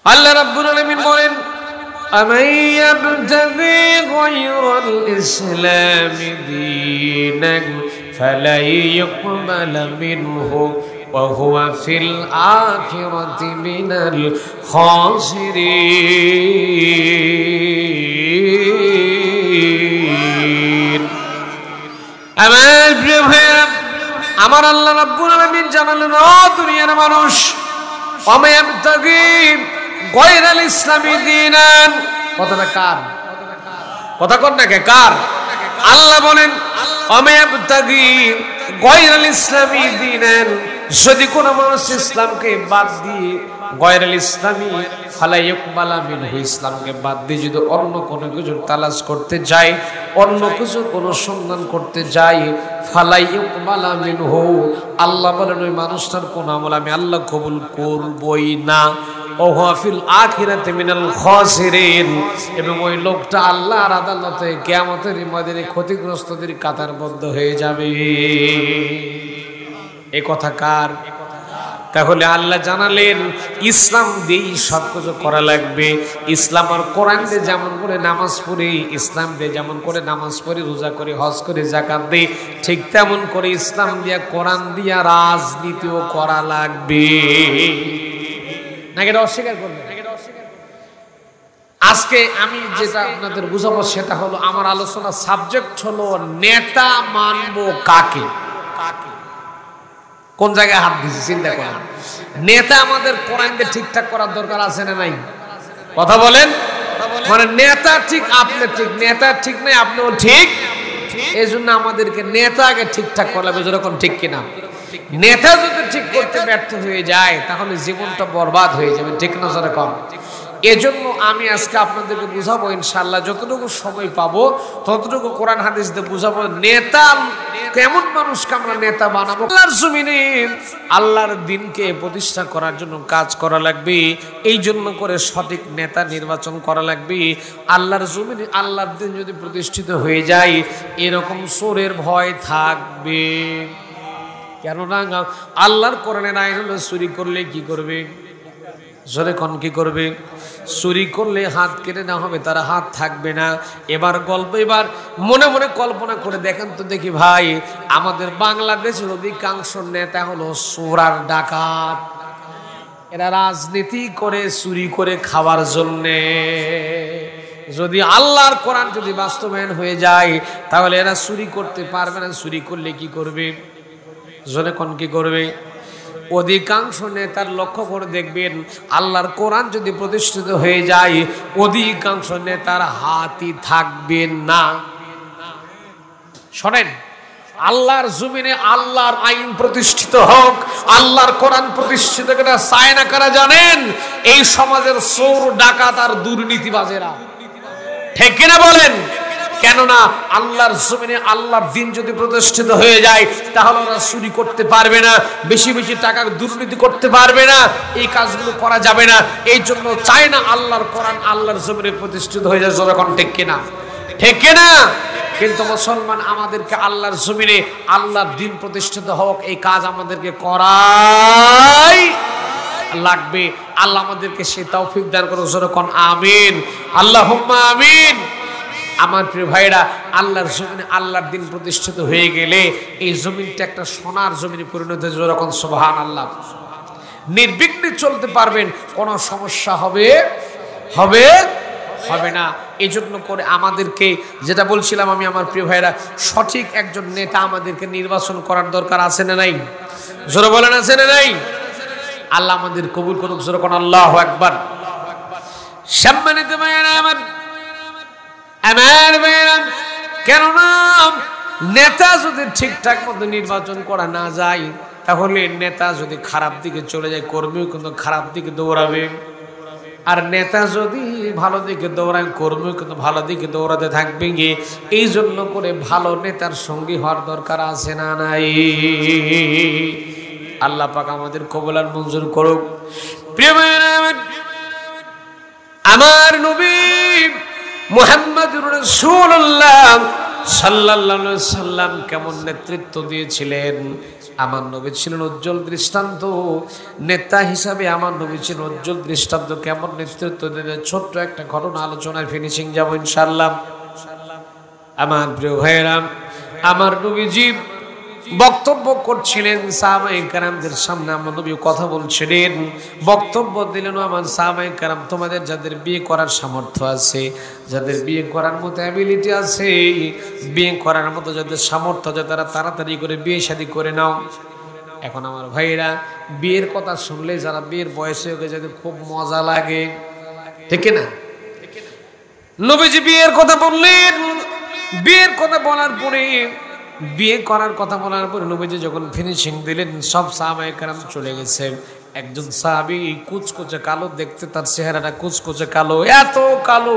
আল্লাহ রাব্বুল আলামিন বলেন أَمَن يَبْتَغِي غَيْرَ الْإِسْلَامِ دِينًا فَلَن يُقْبَلَ مِنْهُ وَهُوَ فِي الْآخِرَةِ مِنَ الْخَاسِرِينَ আমার আল্লাহ রাব্বুল আলামিন জানালেন, ও দুনিয়ার মানুষ, وَمَن يَبْتَغِي غَيْرَ الْإِسْلَامِ دِينًا, কথাটা কার কথা? কোন নাকি কার? আল্লাহ বলেন وَمَن يَبْتَغِي غَيْرَ الْإِسْلَامِ دِينًا, যদি কোন মানুষ ইসলামকে বাদ দিয়ে গয়রুল ইসলামী ফালা ইউকবালা মিনহু, ইসলামকে বাদ দিয়ে যদি অন্য কোনো কিছু তালাশ করতে যায়, অন্য কিছু কোনো সন্ধান করতে যায়, ফালা ইউকবালা মিনহু, আল্লাহ বলেন ওই মানুষটার কোন আমল আমি আল্লাহ কবুল করবই না। ওয়া ফিল আখিরাতি মিনাল খাসিরিন, এবং ওই লোকটা আল্লাহর আদালতে কিয়ামতের ময়দানে ক্ষতিগ্রস্তদের কাতারবদ্ধ হয়ে যাবে। এই কথা কার? তাহলে আল্লাহ জানালেন ইসলাম দিয়েই সব কিছু করা লাগবে। ইসলাম আর কোরআন দিয়ে যেমন করে নামাজ পড়ি, ইসলাম দিয়ে যেমন করে নামাজ পড়ি, রোজা করি, হজ করি, যাকাত দিই, ঠিক তেমন করে ইসলাম দিয়া কোরআন দিয়া রাজনীতিও করা লাগবে। নাকি এটা অস্বীকার করবে? আজকে আমি যেটা আপনাদের বুঝাবো সেটা হলো, আমার আলোচনার সাবজেক্ট হলো নেতা মানবো কাকে। কোন জায়গায় হাত দিয়েছি চিন্তা করেন। নেতা আমাদের কোরআনকে ঠিকঠাক করার দরকার আছে না নাই? কথা বলেন। মানে নেতা ঠিক, আপনি ঠিক, নেতা ঠিক নাই, আপনিও ঠিক। এই জন্য আমাদেরকে নেতাকে ঠিকঠাক করা লাগবে, যেরকম ঠিক কিনা। নেতা যদি ঠিক করতে ব্যর্থ হয়ে যায় তাহলে জীবনটা বরবাদ হয়ে যাবে, ঠিক না যেরকম। এজন্য আমি আজকে আপনাদেরকে বুঝাবো ইনশাআল্লাহ, যতটুকু সময় পাবো ততটুকু কোরআন হাদিস দিয়ে বুঝাবো নেতা কেমন মানুষকে আমরা নেতা বানাবো। আল্লাহর জমিনে আল্লাহর দ্বীনকে প্রতিষ্ঠা করার জন্য কাজ করা লাগবে, এই জন্য করে সঠিক নেতা নির্বাচন করা লাগবে। আল্লাহর জমিনে আল্লাহর দ্বীন যদি প্রতিষ্ঠিত হয়ে যায় এরকম চোরের ভয় থাকবে। কেননা আল্লাহর কোরআনের আইন হলো চুরি করলে কি করবে? জোরে কোন কি করবে? চুরি করলে হাত কেটে না হবে, তারা হাত থাকবে না। এবার মনে মনে কল্পনা করে দেখেন তো দেখি ভাই, আমাদের বাংলাদেশের অধিকাংশ নেতা হলো চোর আর ডাকাত। এরা রাজনীতি করে চুরি করে খাওয়ার জন্যে। যদি আল্লাহর কোরআন যদি বাস্তবায়ন হয়ে যায় তাহলে এরা চুরি করতে পারবে না। চুরি করলে কি করবে? জোরে কোন কি করবে? অধিকাংশ নেতার লক্ষ্য করে দেখবেন, আল্লাহর কোরআন যদি প্রতিষ্ঠিত হয়ে যায় অধিকাংশ নেতার হাতই থাকবে না। শোনেন, আল্লাহর জমিনে আল্লাহর আইন প্রতিষ্ঠিত হোক, আল্লাহর কোরআন প্রতিষ্ঠিত করে চায় না কারা জানেন? এই সমাজের চোর ডাকাত আর দুর্নীতিবাজেরা, ঠিক কিনা বলেন? কেননা আল্লাহর জমিনে আল্লাহর দ্বীন যদি প্রতিষ্ঠিত হয়ে যায় তাহলে ওরা চুরি করতে পারবে না, বেশি বেশি টাকা দুর্নীতি করতে পারবে না, এই কাজগুলো করা যাবে না। এই জন্য চায় না আল্লাহর কোরআন আল্লাহর জমিনে প্রতিষ্ঠিত হয়ে যায়। যখন ঠিক কিনা? ঠিক কিনা? কিন্তু মুসলমান আমাদেরকে আল্লাহর জমিনে আল্লাহর দ্বীন প্রতিষ্ঠিত হোক এই কাজ আমাদেরকে করাই লাগবে। আল্লাহ আমাদেরকে সেই তৌফিক দান করুন। যখন আমিন, আল্লাহুম্মা আমিন। আমার প্রিয় ভাইরা, আল্লাহর জমিনে আল্লাহর দ্বীন প্রতিষ্ঠিত হয়ে গেলে এই জমিনটা একটা সোনার জমিনে পরিণত হয়ে যাবে। যখন সুবহানাল্লাহ, নির্বিঘ্নে চলতে পারবেন, কোনো সমস্যা হবে না। এই জন্য করে আমাদেরকে যেটা বলছিলাম আমি, আমার প্রিয় ভাইরা, সঠিক একজন নেতা আমাদেরকে নির্বাচন করার দরকার আছে না নাই? জোরে বলেন, আছে না নাই? আল্লাহ আমাদের কবুল করুক। জোরে কোন আল্লাহু আকবার। সম্মানিত ভাইরা আমার কেননা নেতা যদি ঠিকঠাক মতো নির্বাচন করা না যায় তাহলে নেতা যদি খারাপ দিকে চলে যায় কর্মীও কিন্তু খারাপ দিকে দৌড়াবে, আর নেতা যদি ভালো দিকে দৌড়ায় কর্মীও কিন্তু ভালো দিকে দৌড়াতে থাকবে। এই জন্য করে ভালো নেতার সঙ্গী হওয়ার দরকার আছে না নাই? আল্লাহ পাক আমাদের কবুল আর মঞ্জুর করুক। প্রিয় ভাইরা আমার নবী মুহাম্মদুর রাসূলুল্লাহ সাল্লাল্লাহু আলাইহি সাল্লাম কেমন নেতৃত্ব দিয়েছিলেন। আমার নবী ছিলেন উজ্জ্বল দৃষ্টান্ত, নেতা হিসাবে আমার নবী ছিলেন উজ্জ্বল দৃষ্টান্ত। কেমন নেতৃত্ব দিলেন, ছোট্ট একটা ঘটনা আলোচনায় ফিনিশিং যাব ইনশাআল্লাহ। আমার প্রিয় ভাইরা, আমার নবীজি বক্তব্য করছিলেন, সাহাবায়ে কেরামদের সামনে আমার নবী কথা বলছিলেন, বক্তব্য দিলেন। আমার সাহাবায়ে কেরাম, তোমাদের যাদের বিয়ে করার সামর্থ্য আছে, যাদের বিয়ে করার মতো অ্যাবিলিটি আছে, বিয়ে করার মতো যাদের সামর্থ্য আছে, তারা তাড়াতাড়ি করে বিয়ে শাদী করে নাও। এখন আমার ভাইরা, বিয়ের কথা শুনলে যারা বিয়ের বয়সে হয়ে গেছে যাদের খুব মজা লাগে, ঠিক না? নবীজি বিয়ের কথা বললেন, বিয়ের কথা বলার পরে, বিয়ে করার কথা বলার পরে নবীজি যখন ফিনিশিং দিলেন, সব সাহাবায়ে কেরাম চলে গেছে। একজন সাহাবী কুচকুচে কালো দেখতে, তার চেহারাটা কুচকুচে কালো, এত কালো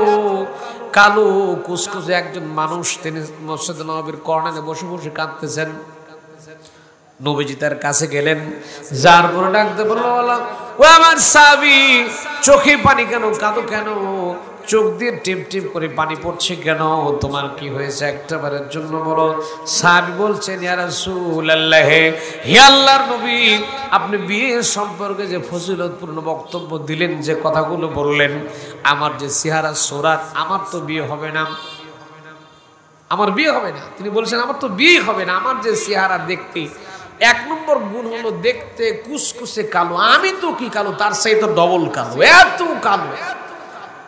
কালো কুচকুচে একজন মানুষ, তিনি মসজিদে নববীর কর্নারে বসে বসে কাঁদতেছেন। নবীজি তার কাছে গেলেন, যার পরে ডাকতে বলল, ও আমার সাহাবী, চোখে পানি কেন, কাঁদো কেন, চোখ দিয়ে টিপ টিপ করে পানি পড়ছে কেন, তোমার কি হয়েছে একটাবারের জন্য বলো। সাহাবী বলছেন, ইয়া রাসূলুল্লাহ, হে আল্লাহর নবী, আপনি বিয়ে সম্পর্কে যে ফজিলতপূর্ণ বক্তব্য দিলেন, যে কথাগুলো বললেন, আমার যে চেহারা সুরাত, আমার তো বিয়ে হবে না, আমার বিয়ে হবে না। তিনি বলছেন, আমার তো বিয়ে হবে না, আমার যে চেহারা দেখতে, এক নম্বর গুণ হলো দেখতে কুসকুসে কালো, আমি তো কি কালো, তার চাইতে ডবল কালো, এত কালো।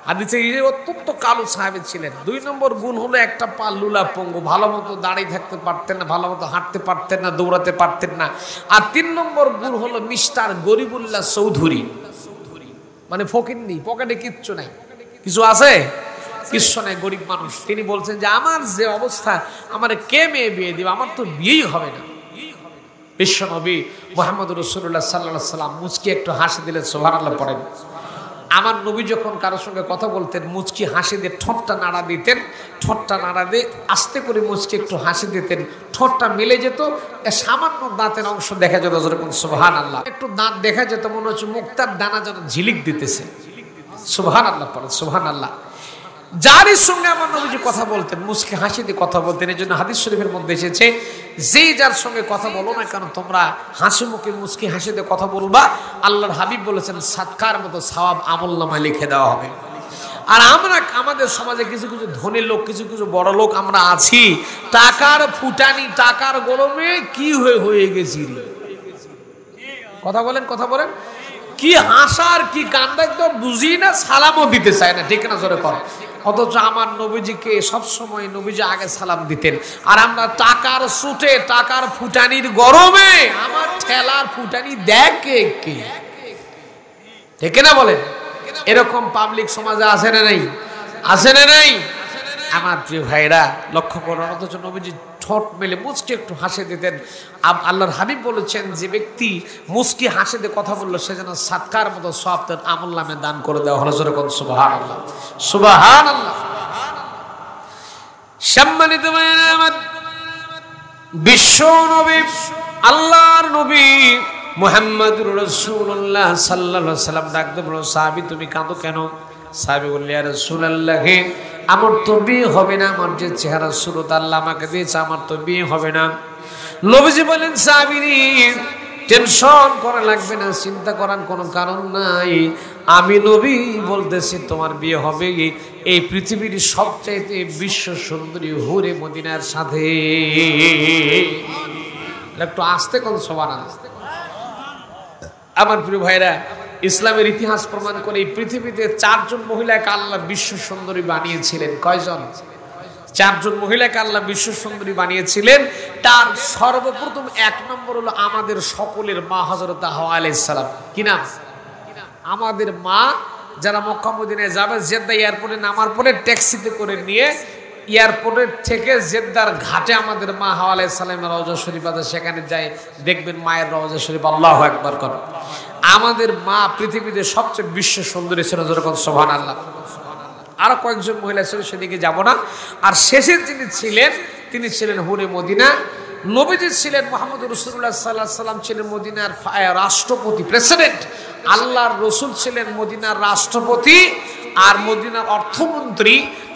হাদিসে অত্যন্ত কালো সাহাবী ছিলেন। দুই নম্বর গুণ হলো একটা পা লুলা পঙ্গু, ভালো মতো দাঁড়িয়ে থাকতে পারতেন না, ভালো মতো হাঁটতে পারতেন না, দৌড়াতে পারতেন না। আর তিন নম্বর গুণ হলো মিস্টার গরিবুল্লাহ চৌধুরী, মানে ফকিন্নি, পকেটে কিচ্ছু নাই, কিছু আছে কিচ্ছু নাই, গরিব মানুষ। তিনি বলছেন যে আমার যে অবস্থা, আমার কে মেয়ে বিয়ে দিবে, আমার তো বিয়েই হবে না। বিশ্বনবী মুহাম্মদ রাসূলুল্লাহ সাল্লাল্লাহু আলাইহি সাল্লাম মুচকি একটু হাসি দিলেন, সুবহানাল্লাহ পড়েন। আমার নবী যখন কারোর সঙ্গে কথা বলতেন, মুচকি হাসি দিয়ে ঠোঁটটা নাড়া দিতেন, ঠোঁটটা নাড়া দিয়ে আস্তে করে মুচকি একটু হাসি দিতেন, ঠোঁটটা মিলে যেত, সামান্য দাঁতের অংশ দেখা যেত, যেরকম সুবহানাল্লাহ, একটু দাঁত দেখা যেত, মনে হচ্ছে মুক্তার দানা যেন ঝিলিক দিতেছে। সুবহানাল্লাহ পড়েন, সুবহানাল্লাহ। যারই সঙ্গে আমার নবীজি কথা বলতেন, মুচকি হাসি দিয়ে কথা বলতেন। এই জন্য হাদিস শরীফের মধ্যে এসেছে, যেই যার সঙ্গে কথা বলো না কেন, তোমরা হাসি মুখে মুচকি হাসি দিয়ে কথা বলবা, আল্লাহর হাবিব বলেছেন সাদকার মতো সওয়াব আমলনামায় লিখে দেওয়া হবে। আর আমরা আমাদের সমাজে কিছু কিছু ধনী লোক, কিছু কিছু বড় লোক আমরা আছি, টাকার ফুটানি, টাকার গরমে কি হয়ে গেছি রে। কথা বলেন, কথা বলেন, কি হাসার কি কান্দার তো বুঝি না, সালামও দিতে চায় না, ঠিক না, জোরে কর। অথচ আমার নবীজিকে সবসময় নবীজি আগে সালাম দিতেন। আর আমরা টাকার সুটে, টাকার ফুটানির গরমে আমার ঠেলার ফুটানি দেখে কে, ঠিক না বলেন? এরকম পাবলিক সমাজে আছে না নাই? আছে না নাই? আমার প্রিয় ভাইরা লক্ষ্য করুন, অথচ নবীজি ঠোঁট মেলে মুচকি একটু হাসি দিতেন। আল্লাহর হাবিব বলেছেন, যে ব্যক্তি মুচকি হাসি দিয়ে কথা বললো, সে যেন সাদকার মতো সওয়াব তার আমলনামে দান করে দেওয়া হলো। যেরকম সুবহানাল্লাহ, সুবহানাল্লাহ। সম্মানিত ভাইরা আমার, বিশ্ব নবী, আল্লাহর নবী মুহাম্মদুর রাসূলুল্লাহ সাল্লাল্লাহু আলাইহি ওয়াসাল্লাম ডাকতে বলল, সাহাবী তুমি কাঁদো কেন? সাহাবী বলল, ইয়া রাসূলুল্লাহ, আমার তো বিয়ে হবে না, আমার যে চেহারা সুরত আল্লাহ আমাকে দিয়েছে, আমার তো বিয়ে হবে না। নবীজি বলেন, সাহাবী টেনশন করা লাগবে না, চিন্তা করার কোনো কারণ নাই, আমি নবী বলতেছি তোমার বিয়ে হবে এই পৃথিবীর সবচাইতে বিশ্ব সুন্দরী হুরে মদিনার সাথে। একটু আসতে কোন সুবহানাল্লাহ। আমার প্রিয় ভাইরা, ইসলামের ইতিহাস প্রমাণ করে এই পৃথিবীতে 4 জন মহিলাকে আল্লাহ বিশ্ব সুন্দরী বানিয়েছিলেন। কয়জন? 4 জন মহিলাকে আল্লাহ বিশ্ব সুন্দরী বানিয়েছিলেন। তার সর্বপ্রথম 1 নম্বর হলো আমাদের সকলের মা হযরত হাওয়া আলাইহিস সালাম। কি নাম? আমাদের মা, যারা মক্কা মদিনায় যাবে, জেদ্দা এয়ারপোর্টে নামার পরে ট্যাক্সিতে করে নিয়ে এয়ারপোর্টের থেকে জেদ্দার ঘাটে আমাদের মা হাওয়া আলাইহিস সালামের রওজা শরীফ আছে, সেখানে যায় দেখবেন মায়ের রওজা শরীফ। আল্লাহু আকবার কর। আমাদের মা পৃথিবীতে সবচেয়ে বিশ্ব সুন্দরী ছিল, যেরকম সুবহানাল্লাহ। আরো কয়েকজন মহিলা ছিল, সেদিকে যাব না। আর শেষের যিনি ছিলেন, তিনি ছিলেন হুরে মদিনা। নবীজি ছিলেন মুহাম্মদ রাসূলুল্লাহ সাল্লাল্লাহু আলাইহি ওয়াসাল্লাম ছিলেন মদিনার রাষ্ট্রপতি, প্রেসিডেন্ট। আল্লাহর রসুল ছিলেন মদিনার রাষ্ট্রপতি আর মদিনার অর্থমন্ত্রী।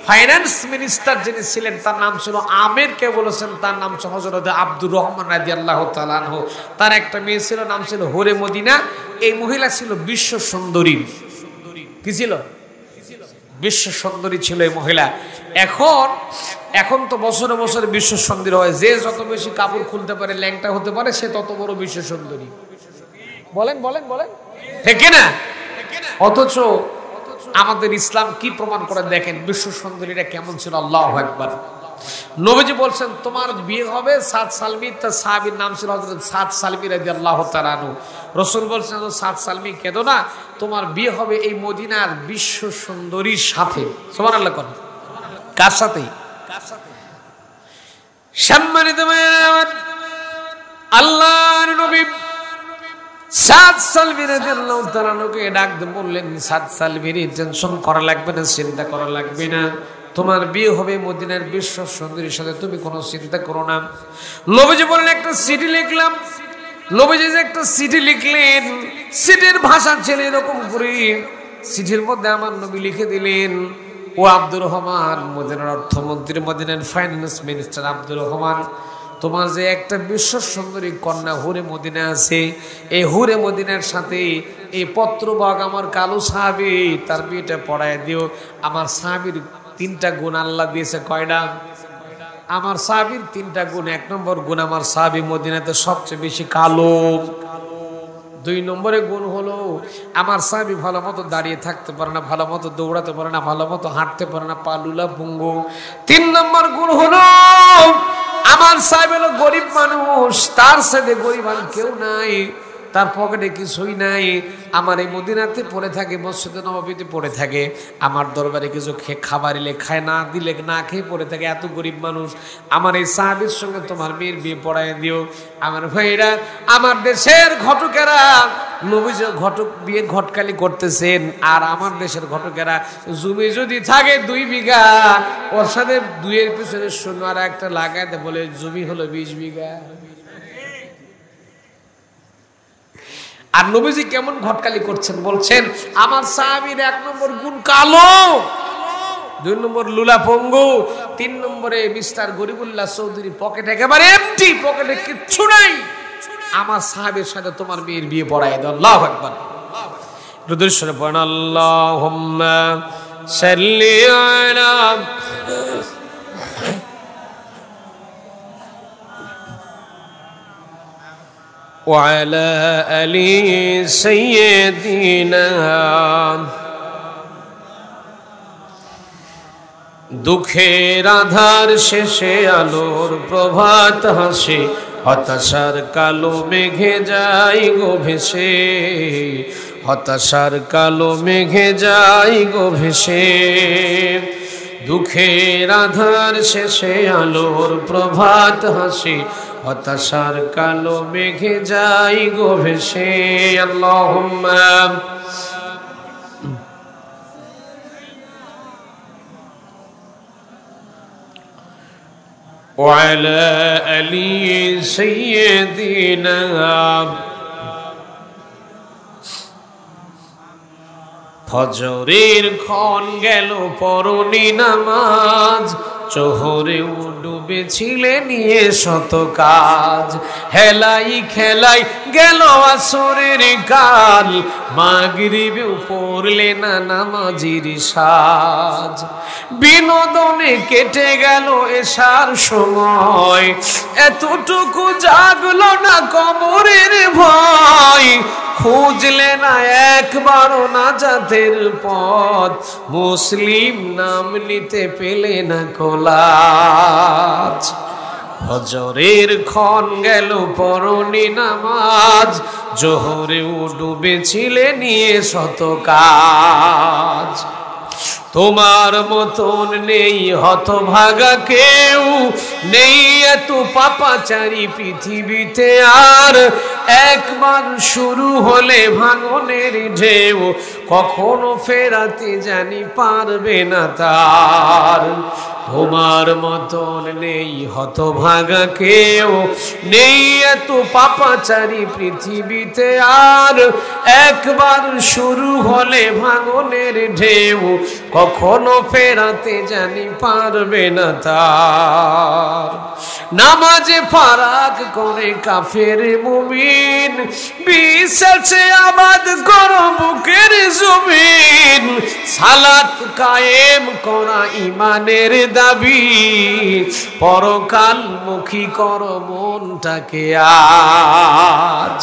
ফাইন্যান্স মিনিস্টার যিনি ছিলেন তার নাম ছিল আমির, কে বলেছেন তার নাম ছিল হযরত আব্দুর রহমান রাদিয়াল্লাহু তাআলা আনহু। তার একটা মেয়ে ছিল, নাম ছিল হুরে মদিনা। এই মহিলা ছিল বিশ্ব সুন্দরী। কি ছিল? বিশ্ব সুন্দরী ছিল এই মহিলা। এখন তো বছরে বছরে বিশ্ব সুন্দরী হয়, যে যত বেশি কাপড় খুলতে পারে, ল্যাংটা হতে পারে, সে তত বড় বিশ্ব সুন্দরী। বলেন বলেন বলেন, ঠিক না? অথচ আমাদের ইসলাম কি প্রমাণ করে দেখেন বিশ্ব সুন্দরীরা কেমন ছিল। আল্লাহু আকবার। নবীজি বলছেন তোমার বিয়ে হবে সাদ সালমি, তার সাহাবীর নাম ছিল হযরত সাদ সালমি রাদিয়াল্লাহু তাআলা আনহু। রাসূল বলছেন সাদ সালমি কেঁদো না, তোমার বিয়ে হবে এই মদিনার বিশ্ব সুন্দরীর সাথে। সুবহানাল্লাহ কোন কার সাথে? সম্মানিত ভাইরা, আল্লাহর নবী সাদ সালমি রাদিয়াল্লাহু তাআলা আনহুকে ডাক দিয়ে বললেন, সাদ সালমি টেনশন করা লাগবে না, চিন্তা করা লাগবে না, তোমার বিয়ে হবে মদিনার বিশ্ব সুন্দরীর সাথে, তুমি কোনো চিন্তা করো না। নবীজি বললেন একটা চিঠি লিখলাম। নবীজি যে একটা চিঠি লিখলেন, চিঠির ভাষা ছিল এরকম করে, চিঠির মধ্যে আমার নবী লিখে দিলেন, ও আব্দুর রহমান, মদিনার অর্থমন্ত্রী, মদিনার ফাইন্যান্স মিনিস্টার আব্দুর রহমান, তোমার যে একটা বিশ্ব সুন্দরী কন্যা হুরে মদিনা আছে, এই হুরে মদিনার সাথে এই পত্রবাগ আমার কালু সাহাবী, তার বিয়েটা পড়ায় দিও। আমার সাহাবীর 3টা গুণ আল্লাহ দিয়েছে। কয়টা? আমার সাহাবীর 3টা গুণ। 1 নম্বর গুণ, আমার সাহাবী মদিনাতে সবচেয়ে বেশি কালো। 2 নম্বরে গুণ হলো আমার সাহাবী ভালো মতো দাঁড়িয়ে থাকতে পারে না, ভালো মতো দৌড়াতে পারে না, ভালো মতো হাঁটতে পারে না, পা লুলা পুঙ্গু। 3 নম্বর গুণ হলো আমার সাহাবী হলো গরিব মানুষ, তার সাথে গরিব আর কেউ নাই, তার পকেটে কিছুই নাই। আমার এই মদিনাতে পড়ে থাকে, মসজিদে নববীতে পড়ে থাকে, আমার দরবারে কিছু খাবার এলে খায়, না দিলে না খেয়ে পড়ে থাকে, এত গরিব মানুষ। আমার এই সাহাবীর সঙ্গে তোমার মেয়ের বিয়ে পড়ায় দিও। আমার ভাইরা, আমার দেশের ঘটকেরা নবীজি ঘটক বিয়ে ঘটকালি করতেছেন, আর আমার দেশের ঘটকেরা জমি যদি থাকে 2 বিঘা, ওর সাথে 2-এর পিছনে 0 আর একটা লাগাইতে বলে জমি হলো 20 বিঘা। আর নবীজি কেমন ঘটকালি করছেন বলছেন, আমার সাহাবীর 1 নম্বর গুণ কালো, 2 নম্বর লুলা পঙ্গু, 3 নম্বরে মিস্টার গরিবুল্লাহ চৌধুরী পকেট একেবারে এমটি, পকেটে কিচ্ছু নাই। আমার সাহাবীর সাথে তোমার মেয়ের বিয়ে পড়ায় দাও। আল্লাহু আকবার। রুদ্রেশ্বরে পড়েন আল্লাহুম্মা সাল্লি আলা وعلى آل سيدنا। দুঃখের আধার শেষে আলোর প্রভাত হাসে, হতাশার কালো মেঘে যাই গো ভেসে, হতাশার কালো মেঘে যাই গো ভেসে। দুঃখের আধার শেষে আলোর প্রভাত হাসে, হতাশার কালো মেঘে যাই গো ভেসে। আল্লাহুম্মা ওয়ালা আলি সাইয়্যিদিনা। ফজরের ক্ষণ গেল পরনি নামাজ, চোহরে ডুবেছিলে নিয়ে শত কাজ, হেলাই খেলাই গেল আসরের কাল, মাগরিবে পড়লে না নামাজির সাজ, বিনোদনে কেটে গেল এশার সময়, এতটুকু জাগলো না কবরের ভয়, খুঁজলে না একবারও নাজাতের পথ, মুসলিম নাম নিতে পেলে না কোলাজ। ফজরের ক্ষণ গেল পরনি নামাজ, জোহরেও ডুবেছিলে নিয়ে শত কাজ, তোমার মতন নেই হতভাগা কেউ, নেই এত পাপাচারী পৃথিবীতে আর, একবার শুরু হলে ভাঙনের ঢেউ কখনো ফেরাতে জানি পারবে না তার। তোমার মতন নেই হতভাগা কেউ, নেই এত পাপাচারী পৃথিবীতে আর, একবার শুরু হলে ভাঙনের ঢেউ কখনো ফেরাতে জানি পারবে না তার। নামাজে ফারাক করে কাফের মুমিন, বিশ্বাসে আবাদ করো বুকের জমিন, সালাত কায়েম করা ইমানের দাবি, পরকাল মুখী করো মনটাকে আজ।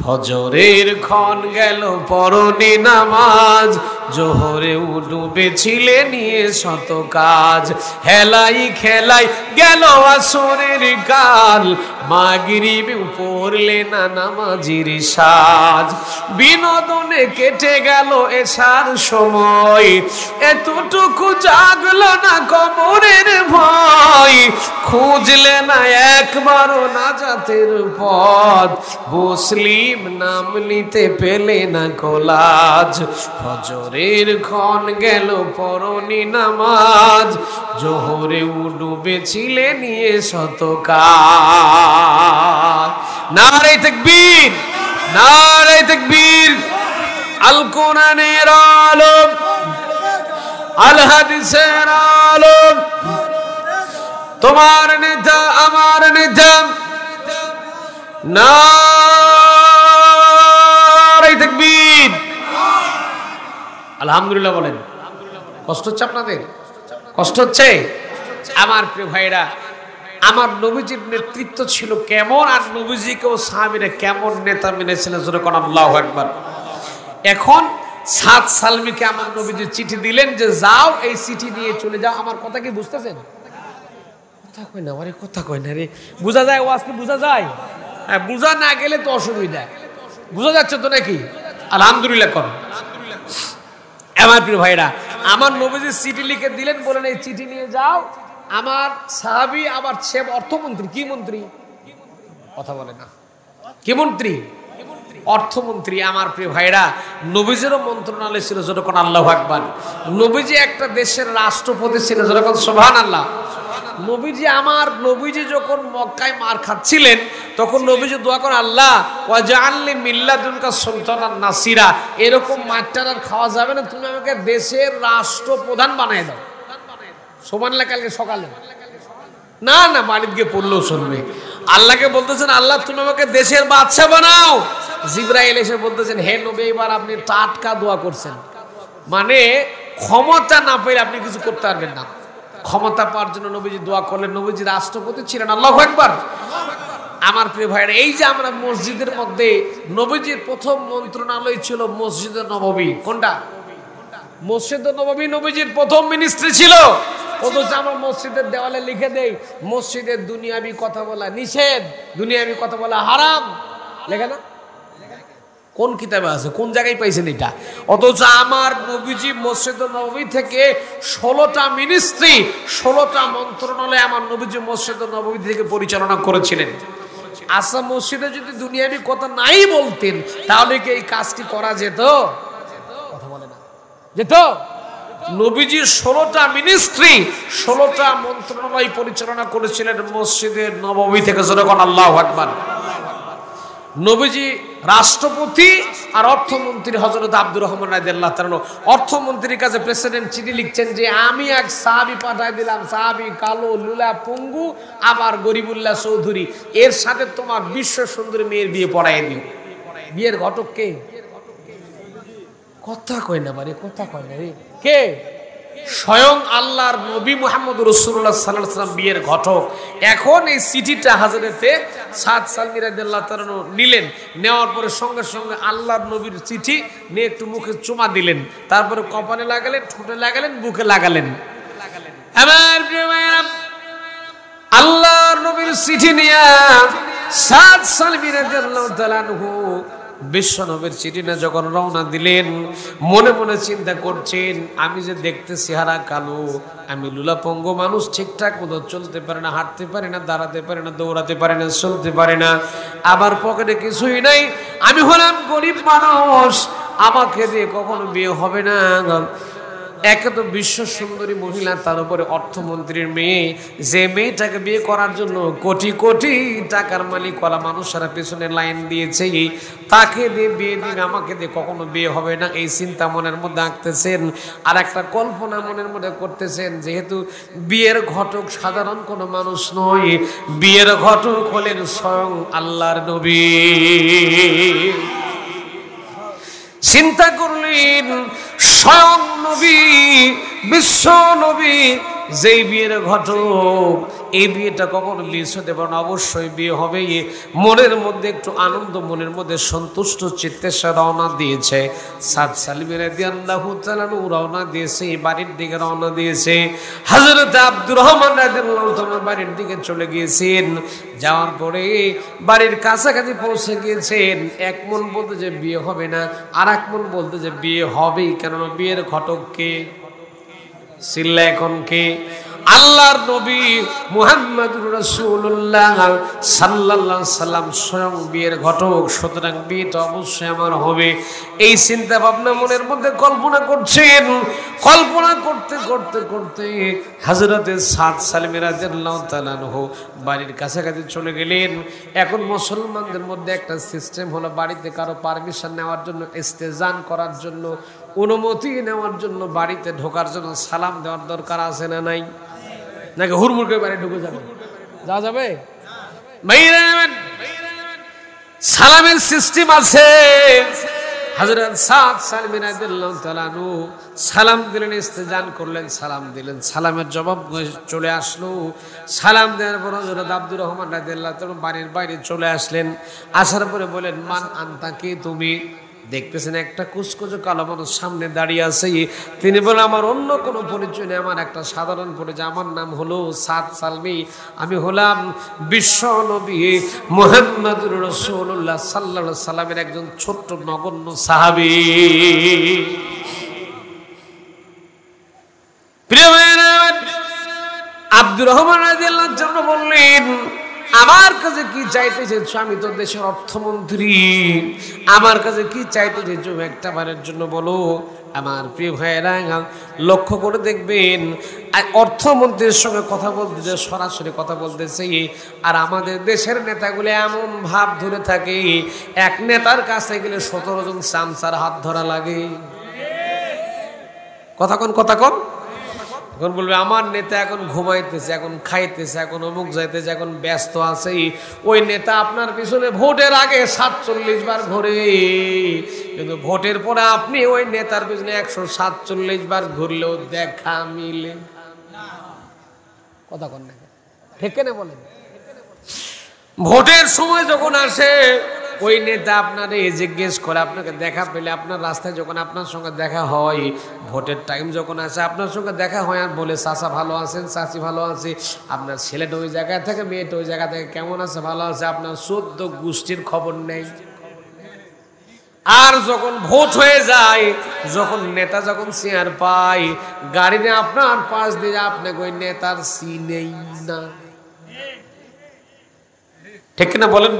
ফজরের ক্ষণ গেল পরনে নামাজ, জোহরেও ডুবেছিলে নিয়ে শত কাজ, হেলাই খেলাই গেল আসরের কাল, মাগরিবেও পড়লে না নামাজির সাজ, বিনোদনে কেটে গেল এশার সময়, এতটুকু জাগলো না কবরের ভয়, খুঁজলে না একবারও নাজাতের পথ, মুসলিম নাম নিতে পেলে না কোলাজ। ফজরের ক্ষণ গেল পরনি নামাজ, জোহরেও ডুবেছিলে নিয়ে শত কাজ। নারে তাকবীর, নারে তাকবীর। আল কোরআনের আলো, আল হাদিসের আলো, তোমার নেতা আমার নেতা, নারে তাকবীর। আলহামদুলিল্লাহ বলেন। কষ্ট হচ্ছে আপনাদের? কষ্ট হচ্ছে? আমার প্রিয় ভাইরা, আমার নবীজির নেতৃত্ব ছিল কেমন, আর নবীজিকেও সাহাবীরা কেমন নেতা মেনেছিলেন, জোরে কোন আল্লাহু আকবার। এখন সাদ সালমিকে আমার নবীজি চিঠি দিলেন যে যাও এই চিঠি নিয়ে চলে যাও। আমার কথা কি বুঝতেছেন? কথা কই না, আরে কথা কই না রে। বুঝা যায় ওয়াজ কি বুঝা যায়? হ্যাঁ, বুঝা না গেলে তো অসুবিধা। বুঝা যাচ্ছে তো নাকি? আলহামদুলিল্লাহ কর। আমার প্রিয় ভাইরা, আমার নবীজি চিঠি লিখে দিলেন, বলেন এই চিঠি নিয়ে যাও। আমার সাহাবী আবার সে অর্থমন্ত্রী। কি মন্ত্রী? কথা বলে না। কি মন্ত্রী? অর্থমন্ত্রী। আমার প্রিয় ভাইরা, নবীজিরও মন্ত্রণালয় ছিল, যখন আল্লাহু আকবার। নবীজি একটা দেশের রাষ্ট্রপতি ছিলেন, যখন সুবহানাল্লাহ। নবীজি যখন মক্কায় মার খাচ্ছিলেন, তখন নবীজি দোয়া করে, আল্লাহ ওয়াজআলনি মিন লাদুনকা সুলতানান নাসিরা, এরকম মারটার আর খাওয়া যাবে না, তুমি আমাকে দেশের রাষ্ট্রপ্রধান বানায় দাও। সুবহানাল্লাহ। কালকে সকালে না না বাড়িতে গিয়ে পড়লেও শুনবে। আল্লাহকে বলতেছেন, আল্লাহ তুমি আমাকে দেশের বাদশা বানাও। জিবরাইল এসে বলতেছেন, হে নবী, এবার আপনি টাটকা দোয়া করছেন, মানে ক্ষমতা না পেলে আপনি কিছু করতে পারবেন না। ক্ষমতা পাওয়ার জন্য নবীজি দোয়া করলেন। নবীজি রাষ্ট্রপতি ছিলেন। আল্লাহু আকবার। আমার প্রিয় ভাইরা, এই যে আমরা মসজিদের মধ্যে, নবীজির প্রথম মন্ত্রণালয় ছিল মসজিদে নববী। কোনটা? মসজিদে নববী নবীজির প্রথম মিনিস্ট্রি ছিল। অথচ আমরা মসজিদের দেওয়ালে লিখে দেই মসজিদের দুনিয়াবি কথা বলা নিষেধ, দুনিয়াবি কথা বলা হারাম। লেখে না? কোন কিতাবে আছে? কোন জায়গায় পাইছেন এটা? অথচ আমার নবীজি মসজিদ নববী থেকে 16টা মিনিস্ট্রি, 16টা মন্ত্রণালয় আমার নবীজি মসজিদ নববী থেকে পরিচালনা করেছিলেন। আচ্ছা, মসজিদে যদি দুনিয়াবি কথা নাই বলতেন, তাহলে কি এই কাজটি করা যেত? কথা বলে না। যেত? নবীজি 16টা মিনিস্ট্রি, 16টা মন্ত্রণালয় পরিচালনা করেছিলেন মসজিদের নববী থেকে। যখন আল্লাহু আকবার। নবীজি রাষ্ট্রপতি আর অর্থমন্ত্রী হযরত আব্দুর রহমান রাদিয়াল্লাহু তাআলা, অর্থমন্ত্রীর কাছে প্রেসিডেন্ট চিঠি লিখছেন যে আমি এক সাহাবী পাঠাই দিলাম, সাহাবী কালো লুলা পঙ্গু, আবার গরিবুল্লাহ চৌধুরী, এর সাথে তোমার বিশ্ব সুন্দরী মেয়ের বিয়ে পড়াই দিও। বিয়ের ঘটক কে? কথা কয় না বারে, কথা কয় না রে। কে? স্বয়ং আল্লাহর নবী মুহাম্মদ রাসূলুল্লাহ সাল্লাল্লাহু আলাইহি ওয়াসাল্লাম বিয়ের ঘটক। এখন এই চিঠিটা হযরতে সাদ সালমী রাদিয়াল্লাহু তাআলা নিলেন। নেওয়ার পরে সঙ্গে সঙ্গে আল্লাহর নবীর চিঠি নিয়ে একটু মুখে চুমা দিলেন, তারপরে কপালে লাগালেন, ঠোঁটে লাগালেন, বুকে লাগালেন। আমার প্রিয় ভাইরা, আল্লাহর নবীর চিঠি নিয়ে সাদ সালমী রাদিয়াল্লাহু তাআলা বিশ্বনবীর চিঠি না যখন রওনা দিলেন, মনে মনে চিন্তা করছেন, আমি যে দেখতে চেহারা কালো, আমি লুলাপঙ্গ মানুষ, ঠিকঠাক মতো চলতে পারে না, হাঁটতে পারে না, দাঁড়াতে পারে না, দৌড়াতে পারে না, চলতে পারে না, আবার পকেটে কিছুই নাই, আমি হলাম গরিব মানুষ, আমাকে দিয়ে কখনো বিয়ে হবে না। একে তো বিশ্ব সুন্দরী মহিলা, তার উপরে অর্থমন্ত্রীর মেয়ে, যে মেয়েটাকে বিয়ে করার জন্য কোটি কোটি টাকার মালিকওয়ালা মানুষরা পেছনে লাইন দিয়েছে, তাকে দিয়ে বিয়ে দিন, আমাকে দিয়ে কখনো বিয়ে হবে না, এই চিন্তা মনের মধ্যে আঁকতেছেন। আর একটা কল্পনা মনের মধ্যে করতেছেন, যেহেতু বিয়ের ঘটক সাধারণ কোনো মানুষ নয়, বিয়ের ঘটক হলেন স্বয়ং আল্লাহর নবী। চিন্তা করলেন স্বয়ং নবী, বিশ্ব নবী, যেই বিয়ের ঘটক, এই বিয়েটা কখনো মিস হতে পারে না, অবশ্যই বিয়ে হবে। মনের মধ্যে একটু আনন্দ, মনের মধ্যে সন্তুষ্ট চিত্তে সে রওনা দিয়েছে। সাদ সালিম রাদিয়াল্লাহু তাআলা রওনা দিয়েছে, বাড়ির দিকে রওনা দিয়েছে। হযরত আব্দুর রহমান রাদিয়াল্লাহু তাআলা বাড়ির দিকে চলে গিয়েছেন। যাওয়ার পরে বাড়ির কাছাকাছি পৌঁছে গিয়েছেন। এক মন বলতে যে বিয়ে হবে না, আর এক মন বলতে যে বিয়ে হবেই, কেননা বিয়ের ঘটক কে? সিল্লা এখন কে? আল্লাহর নবী মুহাম্মদুর রাসূলুল্লাহ সাল্লাল্লাহু আলাইহি সাল্লাম স্বয়ং বিয়ের ঘটক, সুতরাং বিয়েটা অবশ্যই আমার হবে, এই চিন্তা ভাবনা মনের মধ্যে কল্পনা করছেন। কল্পনা করতে করতে করতে হযরতে সাদ সালিম রাদিয়াল্লাহু তাআলা আনহু বাড়ির কাছাকাছি চলে গেলেন। এখন মুসলমানদের মধ্যে একটা সিস্টেম হলো, বাড়িতে কারো পারমিশন নেওয়ার জন্য, ইস্তেজান করার জন্য, অনুমতি নেওয়ার জন্য, বাড়িতে ঢোকার জন্য সালাম দেওয়ার দরকার আছে না নাই? নাকি হুড়মুড় করে বাড়ি ঢুকে যাবে? যাওয়া যাবে? সালামের সিস্টেম আছে। হযরত সাদ সালিম রাদিয়াল্লাহু তাআলা আনহু সালাম দিলেন, ইস্তেজান করলেন, সালাম দিলেন, সালামের জবাব চলে আসলো। সালাম দেওয়ার পর হযরত আব্দুর রহমান রাদিয়াল্লাহু তাআলা বাড়ির বাইরে চলে আসলেন। আসার পরে বলেন, মান আনতা, কে তুমি? দেখতেছেন একটা কুচকুচো কালো মানুষ সামনে দাঁড়িয়ে আছে। তিনি বলেন, আমার অন্য কোনো পরিচয় নেই, আমার একটা সাধারণ পরিচয়, আমার নাম হলো সাদ সালমি, আমি হলাম বিশ্ব নবী মুহাম্মদুর রাসূলুল্লাহ সাল্লাল্লাহু আলাইহি সাল্লামের একজন ছোট্ট নগণ্য সাহাবী। প্রিয় ভাইরা, আব্দুর রহমান রাদিয়াল্লাহু তাআলা বললেন, আমার কাছে কি চাইতেছে? আমি তো দেশের অর্থমন্ত্রী, আমার কাছে কি চাইতেছে? একটা বারের জন্য বলো। আমার প্রিয় ভাইয়েরা, লক্ষ্য করে দেখবেন, অর্থমন্ত্রীর সঙ্গে কথা বলতেছে, সরাসরি কথা বলতেছে। আর আমাদের দেশের নেতাগুলো এমন ভাব ধরে থাকে, এক নেতার কাছে গেলে 17 জন চামচার হাত ধরা লাগে। কথা কন। এখন বলবে, আমার নেতা এখন ঘুমাইতেছে, এখন খাইতেছে, এখন অমুক যাইতেছে, এখন ব্যস্ত আছে। ওই নেতা আপনার পিছনে ভোটের আগে 47 বার ঘুরে, কিন্তু ভোটের পরে আপনি ওই নেতার পিছনে 147 বার ঘুরলেও দেখা মিলে। কথা কন না, ঠিক না বলেন? ভোটের সময় যখন আসে, ওই নেতা আপনার জিজ্ঞেস করে, আপনাকে দেখা পেলে, আপনার রাস্তায় যখন আপনার সঙ্গে দেখা হয়, ভোটের টাইম যখন আসে আপনার সঙ্গে দেখা হয়, আর বলে, চাচা ভালো আছেন, চাচি ভালো আছে, আপনার ছেলেটা ওই জায়গায় থেকে, মেয়েটা ওই জায়গা থেকে, কেমন আছে, ভালো আছে, আপনার 14 গোষ্ঠীর খবর নেই। আর যখন ভোট হয়ে যায়, যখন নেতা যখন চেয়ার পায়, গাড়ি নিয়ে আপনার পাশ দিয়ে আপনাকে ওই নেতার চিনেই না। ঠিক না বলেন?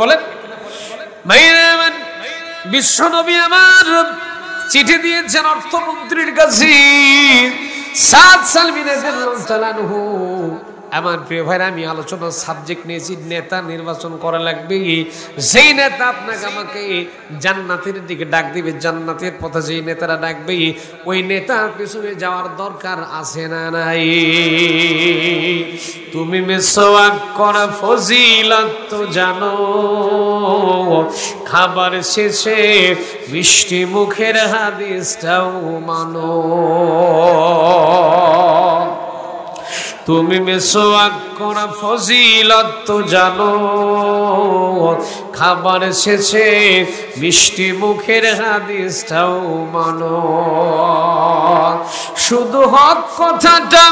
বিশ্ব নবী আমার চিঠি দিয়েছেন অর্থমন্ত্রীর কাছে। সাদ সালমি রাদিয়াল্লাহু তাআলা আনহু, আমার প্রিয় ভাইরা, আমি আলোচনার সাবজেক্ট নিয়েছি, নেতা নির্বাচন করা লাগবে। যেই নেতা আপনাকে আমাকে জান্নাতের দিকে ডাক দিবে, জান্নাতের পথে যেই নেতারা ডাকবে, ওই নেতার পিছনে যাওয়ার দরকার আছে না নাই? তুমি মিসওয়াক করা ফজিলত তো জানো, খাবার শেষে মিষ্টি মুখের হাদিসটাও মানো। তুমি মিসওয়াক করা ফজিলত তো জানো, খাবার শেষে মিষ্টি মুখের হাদিসটাও মানো। শুধু হক কথাটা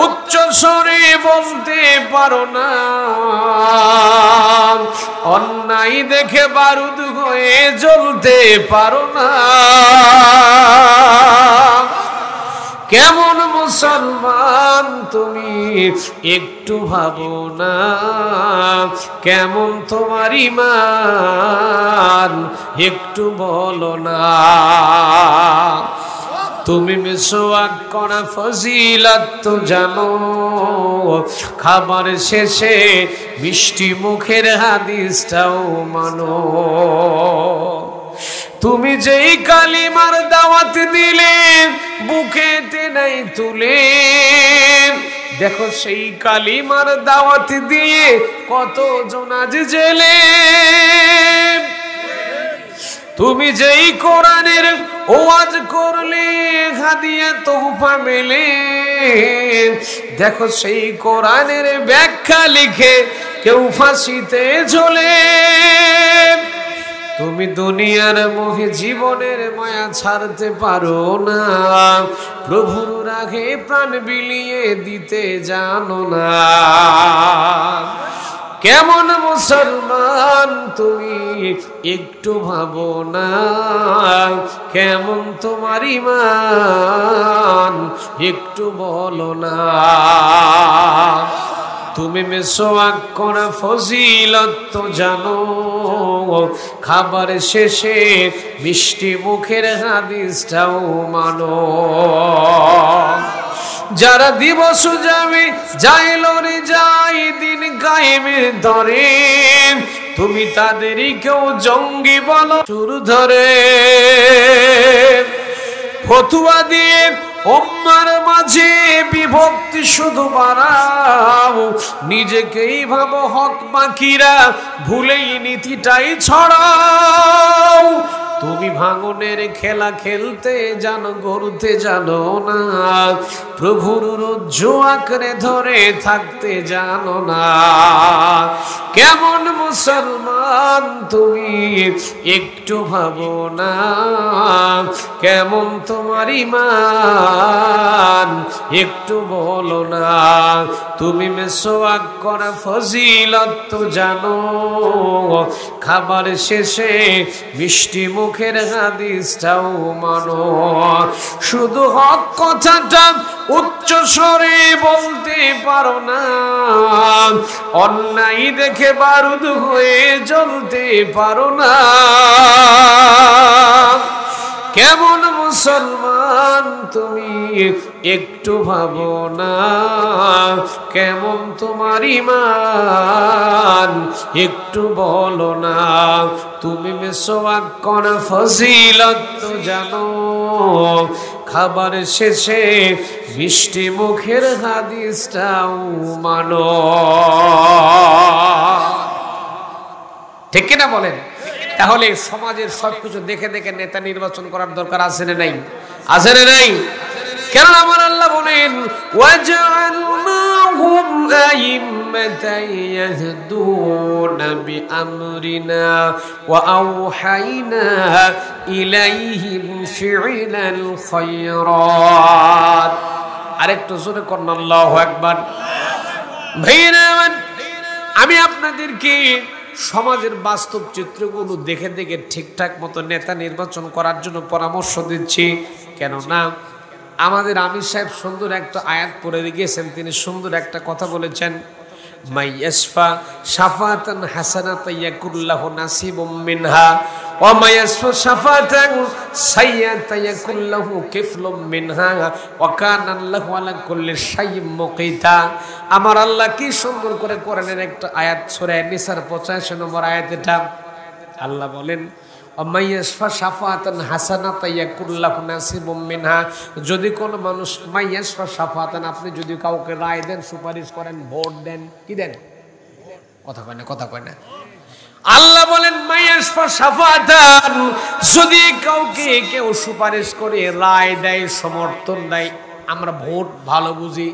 উচ্চ স্বরে বলতে পারো না, অন্যায় দেখে বারুদ হয়ে জ্বলতে পারো না। কেমন মুসলমান তুমি একটু ভাবো না, কেমন তোমার ঈমান একটু বলো না। তুমি মিসওয়াক করা ফজিলত তো জানো, খাবার শেষে মিষ্টি মুখের হাদিসটাও মানো। তুমি যেই কালিমার দাওয়াত দিলে বুকে টেনে তুলে, দেখো সেই কালিমার দাওয়াত দিয়ে কতজন আজ জেলে। তুমি যেই কোরআনের ওয়াজ করলে হাদিয়া তোহফা মেলে, দেখো সেই কোরআনের ব্যাখ্যা লিখে কেউ ফাঁসিতে ঝোলে। তুমি দুনিয়ার মোহে জীবনের মায়া ছাড়তে পারো না, প্রভুর রাগে প্রাণ বিলিয়ে দিতে জানো না। কেমন মুসলমান তুমি একটু ভাবো না, কেমন তোমার ঈমান একটু বলো না। তুমি মিসওয়াক করা ফজিলত তো জানো, খাবার শেষে মিষ্টি মুখের হাদিসটাও মানো। যারা দিবস যাবে যাইলো রে যাই দিন কায়েমের ধরে, তুমি তাদেরই কেউ জঙ্গি বলো চুর ধরে। ফতুয়া দিয়ে উম্মার মাঝে বিভক্তি শুধু বাড়াও, নিজেকেই ভাবো হক বাকিরা ভুলেই নীতিটাই ছড়াও। তুমি ভাঙনের খেলা খেলতে জানো, গড়তে জানো না, প্রভুর রজ্জু আঁকড়ে ধরে থাকতে জানো না। কেমন মুসলমান তুমি একটু ভাবো না, কেমন তোমার ঈমান একটু বলো না। তুমি মিসওয়াক করা ফজিলত তো জানো, খাবার শেষে মিষ্টি মুখের হাদিসটাও মানো। শুধু হক কথাটা উচ্চ স্বরে বলতে পারো না, অন্যায় দেখে বারুদ হয়ে জ্বলতে পারো না। কেমন মুসলমান তুমি একটু ভাবো না, কেমন তোমার ঈমান একটু বলো না। তুমি মিসওয়াক করা ফজিলত তো জানো, খাবার শেষে মিষ্টি মুখের হাদিসটাও মানো। ঠিক কিনা বলেন? তাহলে সমাজের সবকিছু দেখে দেখে নেতা নির্বাচন করার দরকার আছে না নাই? আছে না নাই? কেন আমার আল্লাহ বলেন ওয়াজআলনাহুম আইম্মাতান ইয়াহদুনা বিআমরিনা ওয়া আওহাইনা ইলাইহিম ফি'লাল খায়রাত। আরেকটু জোরে করুন আল্লাহু আকবার। ভাইরা, আমি আপনাদেরকে সমাজের বাস্তব চিত্রগুলো দেখে দেখে ঠিকঠাক মতো নেতা নির্বাচন করার জন্য পরামর্শ দিচ্ছি। কেননা আমাদের আমির সাহেব সুন্দর একটা আয়াত পড়ে গিয়েছেন, তিনি সুন্দর একটা কথা বলেছেন, মাইয়াসফা শাফাতান হাসানাতান ইয়াকুল্লাহু নাসিবুম মিনহা ওয়া মাইয়াসফা শাফাতান সাইয়্যাতান ইয়াকুল্লাহু কিফলুম মিনহা ওয়া কানা আল্লাহু আলা কুল্লি শাইইন মুকিতা। আমার আল্লাহ কি সুন্দর করে কোরআনের একটা আয়াত সূরা নিসার 85 নম্বর আয়াত, এটা আল্লাহ বলেন মাইয়াসফা শাফাতান হাসানাতান ইয়াকুল্লাহু নাসিবুম মিনহা। যদি কোনো মানুষ মাইয়াসফা শাফাতান, আপনি যদি কাউকে রায় দেন, সুপারিশ করেন, ভোট দেন, কি দেন? কথা কয় না, কথা কয় না। আল্লাহ বলেন মাইয়াসফা শাফাতান, যদি কাউকে কেউ সুপারিশ করে, রায় দেয়, সমর্থন দেয়, আমরা ভোট ভালো বুঝি,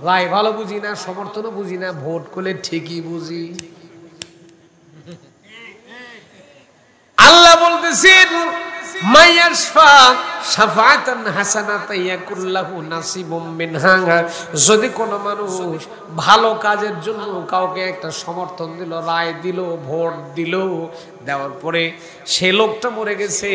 রায় ভালো বুঝি না, সমর্থনও বুঝি না, ভোট করলে ঠিকই বুঝি। আল্লাহ বলতেছেন মায়াশফা শাফাআতান হাসানাতান ইয়াকুল্লাহু নাসিবুম মিনহা, যদি কোনো মানুষ ভালো কাজের জন্য কাউকে একটা সমর্থন দিল, রায় দিল, ভোট দিল, দেওয়ার পরে সে লোকটা মরে গেছে,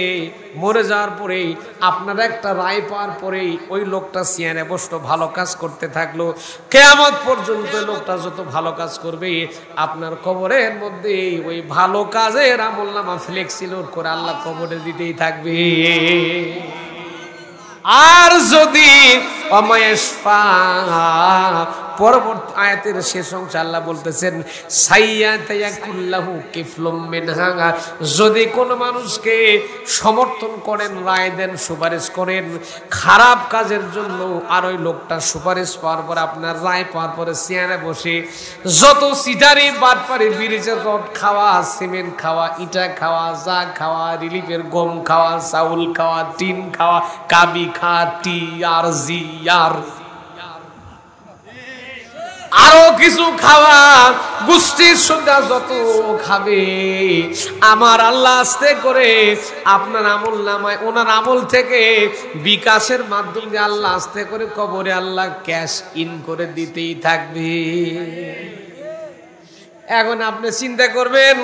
মরে যাওয়ার পরেই আপনারা একটা রায় পাওয়ার পরেই ওই লোকটা চেয়ারে বসলো, ভালো কাজ করতে থাকলো, কিয়ামত পর্যন্ত লোকটা যত ভালো কাজ করবে আপনার কবরের মধ্যে ওই ভালো কাজের আমলনামা ফ্লেক্সিলোড করে আল্লাহ কবরে দিতেই থাকবে। আর যদি অমায়াশফা, পরবর্তী আয়াতের শেষ অংশে আল্লাহ বলতেছেন সাইয়াতায়াকুল্লাহু কিফলুম মিনহা, যদি কোনো মানুষকে সমর্থন করেন, রায় দেন, সুপারিশ করেন খারাপ কাজের জন্য, আর ওই লোকটা সুপারিশ পাওয়ার পরে আপনার রায় পাওয়ার পরে চেয়ারে বসে যত সিটারি বাটপারি, ব্রিজের রড খাওয়া, সিমেন্ট খাওয়া, ইটা খাওয়া, যা খাওয়া, রিলিফের গম খাওয়া, চাউল খাওয়া, টিন খাওয়া, কাবি খা, টি আর জি আর আরো কিছু খাওয়া, গোষ্ঠীর সুদ্ধা যত খাবে, আমার আল্লাহ আস্তে করে আপনার আমল নামায় ওনার আমল থেকে বিকাশের মাধ্যমে আল্লাহ আস্তে করে কবরে আল্লাহ ক্যাশ ইন করে দিতেই থাকবে। এখন আপনি চিন্তা করবেন,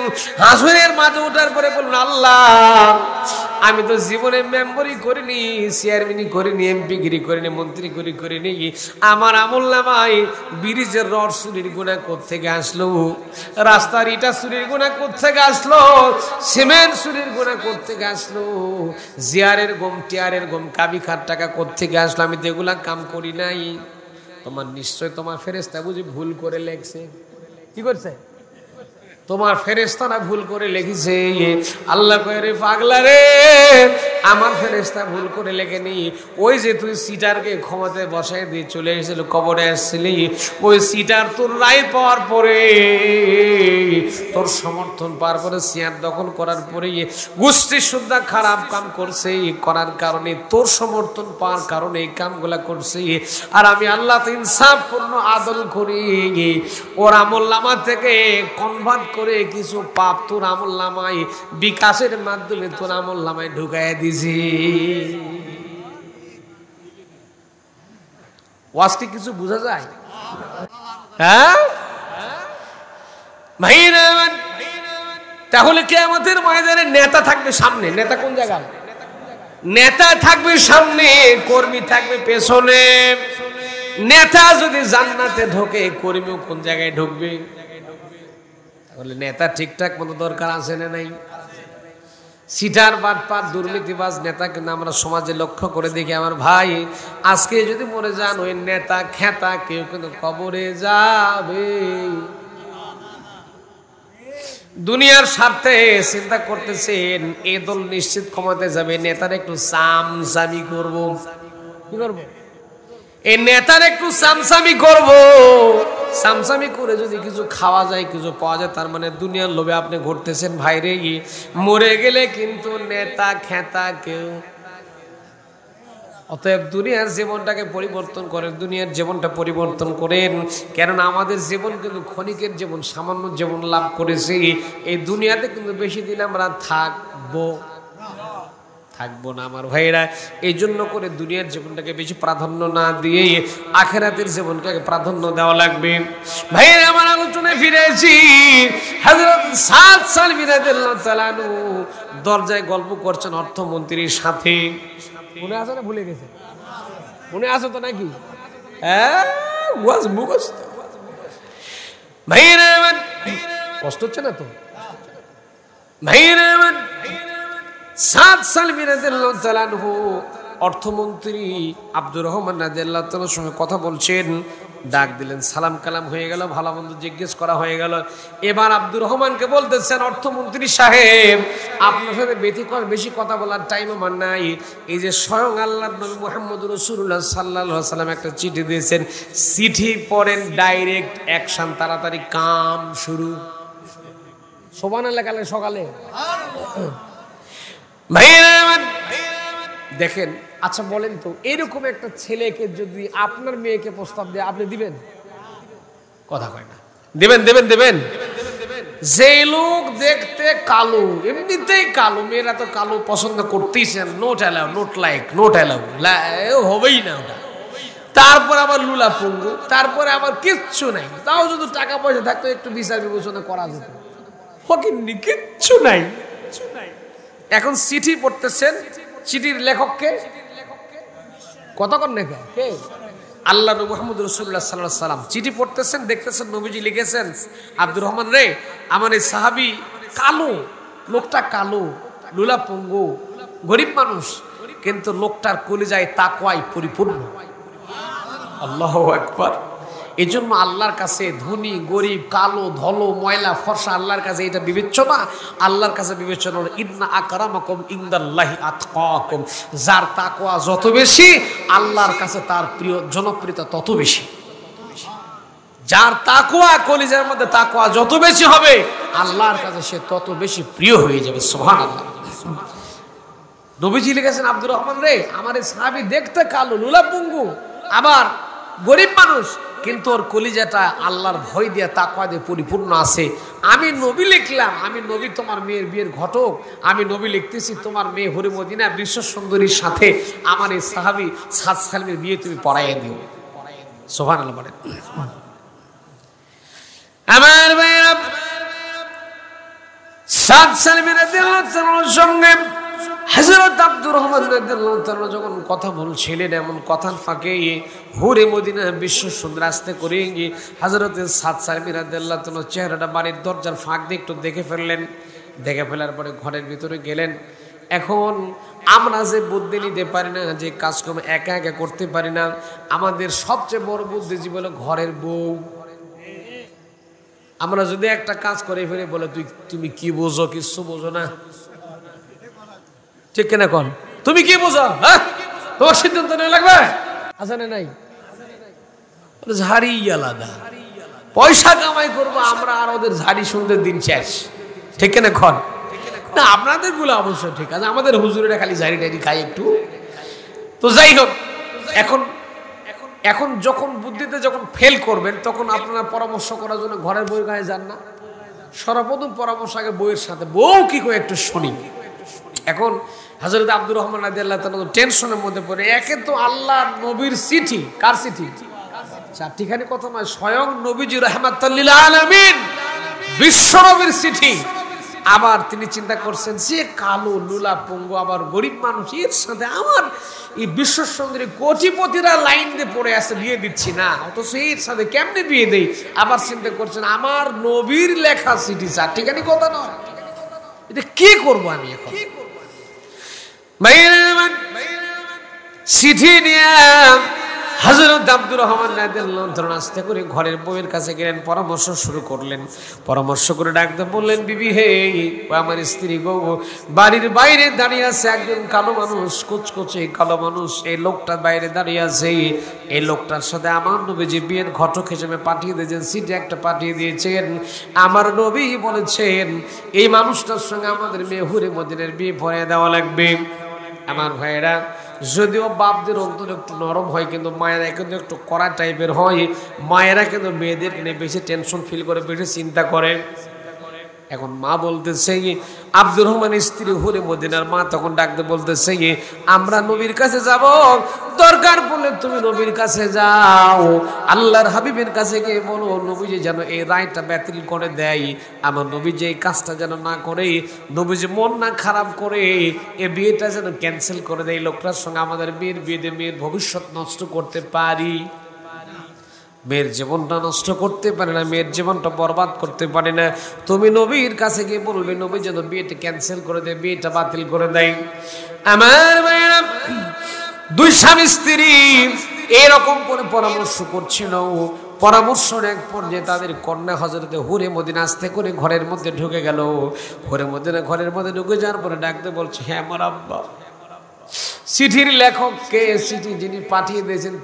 হাসরের মাঝে ওঠার পরে বলুন, আল্লাহ আমি তো জীবনে মেম্বরি করিনি, চেয়ারম্যানই করিনি, এমপিগিরি করিনি, মন্ত্রীগিরি করিনি, আমার আমল নামায় ব্রিজের রড চুরির গুণা কোত্থেকে আসলো, রাস্তার ইটা চুরির গুণা কোত্থেকে আসলো, সিমেন্ট চুরির গুণা কোত্থেকে আসলো, জিয়ারের গম, টিয়ারের গম, কাবি খাট টাকা কোত্থেকে আসলো, আমি তো এগুলা কাম করি নাই। তোমার নিশ্চয় তোমার ফেরেশতা বুঝি ভুল করে লেখছে। কি করছে? তোমার ফেরেশতারা ভুল করে লিখেছে। আল্লাহ কয়, রে পাগলা রে, আমার ফেরেশতা ভুল করে লেখেনি। ওই যে তুই সিটারকে ক্ষমতায় বসায় দিয়ে চলে এসেছিল, কবরে আসছিলি, ওই সিটার তোর রায় পাওয়ার পরে, তোর সমর্থন পাওয়ার পরে, চেয়ার দখল করার পরে গোষ্ঠী সুদ্ধা খারাপ কাম করছে, করার কারণে তোর সমর্থন পাওয়ার কারণে এই কামগুলা করছে। আর আমি আল্লাহ তো ইনসাফপূর্ণ আদল করি, ওর আমলনামা থেকে কনভার্ট করে কিছু পাপ তোর আমলনামায় বিকাশের মাধ্যমে তোর আমলনামায় ঢুকাইয়া দিছি। ওয়াজটি কিছু বোঝা যায়? হ্যাঁ ভাইরা, তাহলে কিয়ামতের ময়দানে নেতা থাকবে সামনে। নেতা কোন জায়গায়? নেতা থাকবে সামনে, কর্মী থাকবে পেছনে। নেতা যদি জান্নাতে ঢোকে, কর্মীও কোন জায়গায় ঢুকবে? তাহলে নেতা ঠিকঠাক মতো দরকার আছে না নাই? সিটার বাটপার দুর্নীতিবাজ নেতা কিন্তু আমরা সমাজে লক্ষ্য করে দেখি আমার ভাই, আজকে যদি মরে যান ওই নেতা খেতা কেউ কিন্তু কবরে যাবে। দুনিয়ার স্বার্থে চিন্তা করতেছেন এই দল নিশ্চিত ক্ষমতায় যাবে, নেতার একটু সামসামি করব। কি করব? এই নেতার একটু সামসামি করব। সামসামি করে যদি কিছু খাওয়া যায়, কিছু পাওয়া যায়, তার মানে দুনিয়ার লোভে আপনি ঘুরতেছেন। ভাইরে, মরে গেলে কিন্তু নেতা খেতা কেউ। অতএব দুনিয়ার জীবনটাকে পরিবর্তন করেন, দুনিয়ার জীবনটা পরিবর্তন করেন। কেননা আমাদের জীবন কিন্তু ক্ষণিকের জীবন, সামান্য জীবন লাভ করেছি। এই দুনিয়াতে কিন্তু বেশি দিন আমরা থাকবো না আমার ভাইরা। এই জন্য করে দুনিয়ার জীবনটাকে বেশি প্রাধান্য না দিয়ে আখিরাতের জীবনকে প্রাধান্য দেওয়া লাগবে। ভাইরা, আমার আলোচনায় ফিরেছি। হযরত সাদ সালবী রাদিয়াল্লাহু তাআলা আনহু দরজায় গল্প করছেন অর্থমন্ত্রীর সাথে। মনে আছে না ভুলে গেছে? মনে আছে তো নাকি? হ্যাঁ, ওয়াজ মুখস্থ। ভাইরা, কষ্ট হচ্ছে না তো? ভাইরা, সাদ সালবী রাদিয়াল্লাহু তাআলা আনহু অর্থমন্ত্রী আব্দুর রহমান রাদিয়াল্লাহু তাআলার সঙ্গে কথা বলছেন। ডাক দিলেন, সালাম কালাম হয়ে গেল, ভালো মন্দ জিজ্ঞেস করা হয়ে গেল। এবার আব্দুর রহমানকে বলতেছেন, অর্থমন্ত্রী সাহেব, আপনার সাথে বেশি কথা বলার টাইম আমার নাই। এই যে স্বয়ং আল্লাহর নবী মুহাম্মদ রাসূলুল্লাহ সাল্লাল্লাহু আলাইহি ওয়াসাল্লাম একটা চিঠি দিয়েছেন, চিঠি পড়েন, ডাইরেক্ট অ্যাকশন, তাড়াতাড়ি কাম শুরু। সুবহানাল্লাহ কালে সকালে। ভাইরা দেখেন, আচ্ছা বলেন তো, এরকম একটা ছেলেকে যদি আপনার মেয়েকে প্রস্তাব দেয়, আপনি দিবেন? কথা কয় না। দেবেন? যে লোক দেখতে কালো, এমনিতেই কালো, মেয়েরা তো কালো পছন্দ করতেইছেন, not allow, not like, not allow, হবেই না ওটা। তারপর আবার লুলা পঙ্গু, তারপরে আবার কিচ্ছু নাই। তাও যদি টাকা পয়সা থাকতো একটু বিচার বিবেচনা করা যেত, ফকিন্নি কিচ্ছু নাই। এখন চিঠি পড়তেছেন, চিঠির লেখককে কতক্ষণ লেখা কে? আল্লাহ নবী মুহাম্মদ রাসূলুল্লাহ সাল্লাল্লাহু আলাইহি ওয়াসাল্লাম। চিঠি পড়তেছেন, দেখতেছেন নবীজি লিখেছেন, আব্দুর রহমান রে, আমার এই সাহাবী কালো, লোকটা কালো, লুলা পঙ্গু, গরিব মানুষ, কিন্তু লোকটার কলিজায় তাকওয়ায় পরিপূর্ণ। আল্লাহু আকবার। এই জন্য আল্লাহর কাছে ধনী গরিব, কালো ধলো ময়লা ফর্সা আল্লাহর কাছে এটা বিবেচ্য না। আল্লাহর কাছে বিবেচনা হলো ইন্না আকরামাকুম ইনদাল্লাহি আতকাকুম। যার তাকওয়া যত বেশি, আল্লাহর কাছে তার প্রিয় জনপ্রিয়তা তত বেশি। যার তাকওয়া, কলিজার মধ্যে তাকওয়া যত বেশি হবে, আল্লাহর কাছে সে তত বেশি প্রিয় হয়ে যাবে। সুবহানাল্লাহ। নবীজি লিখেছেন, আব্দুর রহমান রে, আমার এই সাহাবী দেখতে কালো, লুলা পঙ্গু, আবার গরিব মানুষ, কিন্তু ওর কলিজাটা আল্লাহর ভয় দিয়ে তাকওয়া দিয়ে পরিপূর্ণ আছে। আমি নবী লিখলাম, আমি নবী তোমার মেয়ের বিয়ের ঘটক, আমি নবী লিখতেছি তোমার মেয়ে হুরে মদিনা বিশ্ব সুন্দরীর সাথে আমার এই সাহাবী সাদ সালমের বিয়ে তুমি পড়াইয়া দিও। সুবহানাল্লাহ বলেন। আমার ভাইরা, সাদ সালমের রাদিয়াল্লাহু তাআলার সঙ্গে হযরত আব্দুর রহমান রাদিয়াল্লাহু তাআলা যখন কথা বলছিলেন, এমন কথার ফাঁকে হুরে মদিনা বিশ্ব সুন্দর আস্তে করে হযরত সাদ সালমী রাদিয়াল্লাহু তাআলা চেহারাটা বাড়ির দরজার ফাঁক দিয়ে একটু দেখে ফেললেন। দেখে ফেলার পরে ঘরের ভিতরে গেলেন। এখন আমরা যে বুদ্ধি নিতে পারি না, যে কাজকর্ম একা একা করতে পারি না, আমাদের সবচেয়ে বড় বুদ্ধিজীবী হলো ঘরের বউ। আমরা যদি একটা কাজ করে ফেলে বলে তুমি কি বোঝো, কিছু বোঝো না, ঠিক কিনা কোন? তুমি কি বোঝো? হ্যাঁ, তোমার সিদ্ধান্ত নেওয়া লাগবে, আছে না নাই? ঝাড়ি আলাদা, পয়সা কামাই করবো আমরা, আর ওদের ঝাড়ি সুন্দর দিন শেষ, ঠিক কিনা কোন? না, আপনাদের গুলো অবশ্য ঠিক আছে, আমাদের হুজুরেরা খালি ঝাড়ি টাড়ি খাই একটু। তো যাই হোক, এখন যখন বুদ্ধিতে যখন ফেল করবেন, তখন আপনারা পরামর্শ করার জন্য ঘরের বউয়ের গায়ে যান না। সর্বপ্রথম পরামর্শ আগে বউয়ের সাথে, বউ কি করে একটু শুনি। এখন হযরত আব্দুর রহমান রাদিয়াল্লাহু তাআলা টেনশনের মধ্যে পড়ে। একে তো আল্লাহর নবীর চিঠি, কার চিঠি? চারটিখানি কথা নয়, স্বয়ং নবীজি রাহমাতুল লিল আলামিন বিশ্ব নবীর চিঠি। আবার তিনি চিন্তা করছেন, যে কালো লুলা পঙ্গু, আবার গরিব মানুষ, এর সাথে আমার এই বিশ্ব সুন্দরী কোটিপতিরা লাইন দিয়ে পড়ে আছে, বিয়ে দিচ্ছি না, অথচ এর সাথে কেমনে বিয়ে দেই। আবার চিন্তা করছেন, আমার নবীর লেখা চিঠি, চারটিখানি কথা নয়, এটা কি করবো আমি এখন? চিঠি নিয়ে হযরত আব্দুর রহমান রাদিয়াল্লাহু তাআলা আস্তে করে ঘরের বউয়ের কাছে গেলেন, পরামর্শ শুরু করলেন। পরামর্শ করে ডাকতে বললেন, বিবি হে, ও আমার স্ত্রী গো, বাড়ির বাইরে দাঁড়িয়ে আছে একজন কালো মানুষ, কুচকুচে কালো মানুষ। এই লোকটা বাইরে দাঁড়িয়ে আছে, এই লোকটার সাথে আমার নবীজি বিয়ের ঘটক হিসেবে পাঠিয়ে দিয়েছেন, চিঠি একটা পাঠিয়ে দিয়েছেন। আমার নবী বলেছেন এই মানুষটার সঙ্গে আমাদের মেয়ে হুরে মদিনার বিয়ে পড়িয়ে দেওয়া লাগবে। আমার ভাইয়েরা, যদিও বাপদের অন্তর একটু নরম হয়, কিন্তু মায়েরা কিন্তু একটু কড়া টাইপের হয়। মায়েরা কিন্তু মেয়েদের নিয়ে বেশি টেনশন ফিল করে, বেশি চিন্তা করে। এখন মা বলতেছে, আব্দুর রহমানের স্ত্রী হুরে মদিনার মা তখন ডাকতে বলতেছে, আমরা নবীর কাছে যাব, দরকার পড়লে তুমি নবীর কাছে যাও, আল্লাহর হাবিবের কাছে গিয়ে বলো নবীজি যেন এই রায়টা বাতিল করে দেয়, আমার নবীজি এই কাজটা যেন না করে, নবীজি মন না খারাপ করে এই বিয়েটা যেন ক্যান্সেল করে দেয়, লোকটার সঙ্গে আমাদের মেয়ের বিয়ে দিয়ে মেয়ের ভবিষ্যৎ নষ্ট করতে পারি। মেয়ের জীবনটা নষ্ট করতে পারে না, মেয়ের জীবনটা বরবাদ করতে পারে না। তুমি নবীর কাছে গিয়ে বলবে নবী যেন বিয়েটা ক্যান্সেল করে দেয়, বিয়েটা বাতিল করে দেয়। আমার ভাইরা, দুই স্বামী স্ত্রী এরকম করে পরামর্শ করছিল। পরামর্শের এক পর্যায়ে তাদের কন্যা হযরতে হুরে মদিনা আস্তে করে ঘরের মধ্যে ঢুকে গেল। হুরে মদিনা ঘরের মধ্যে ঢুকে যাওয়ার পরে ডাকতে বলছে, হ্যাঁ আমার আব্বা। চিঠির লেখককে, চিঠি যিনি পাঠিয়ে দিয়েছেন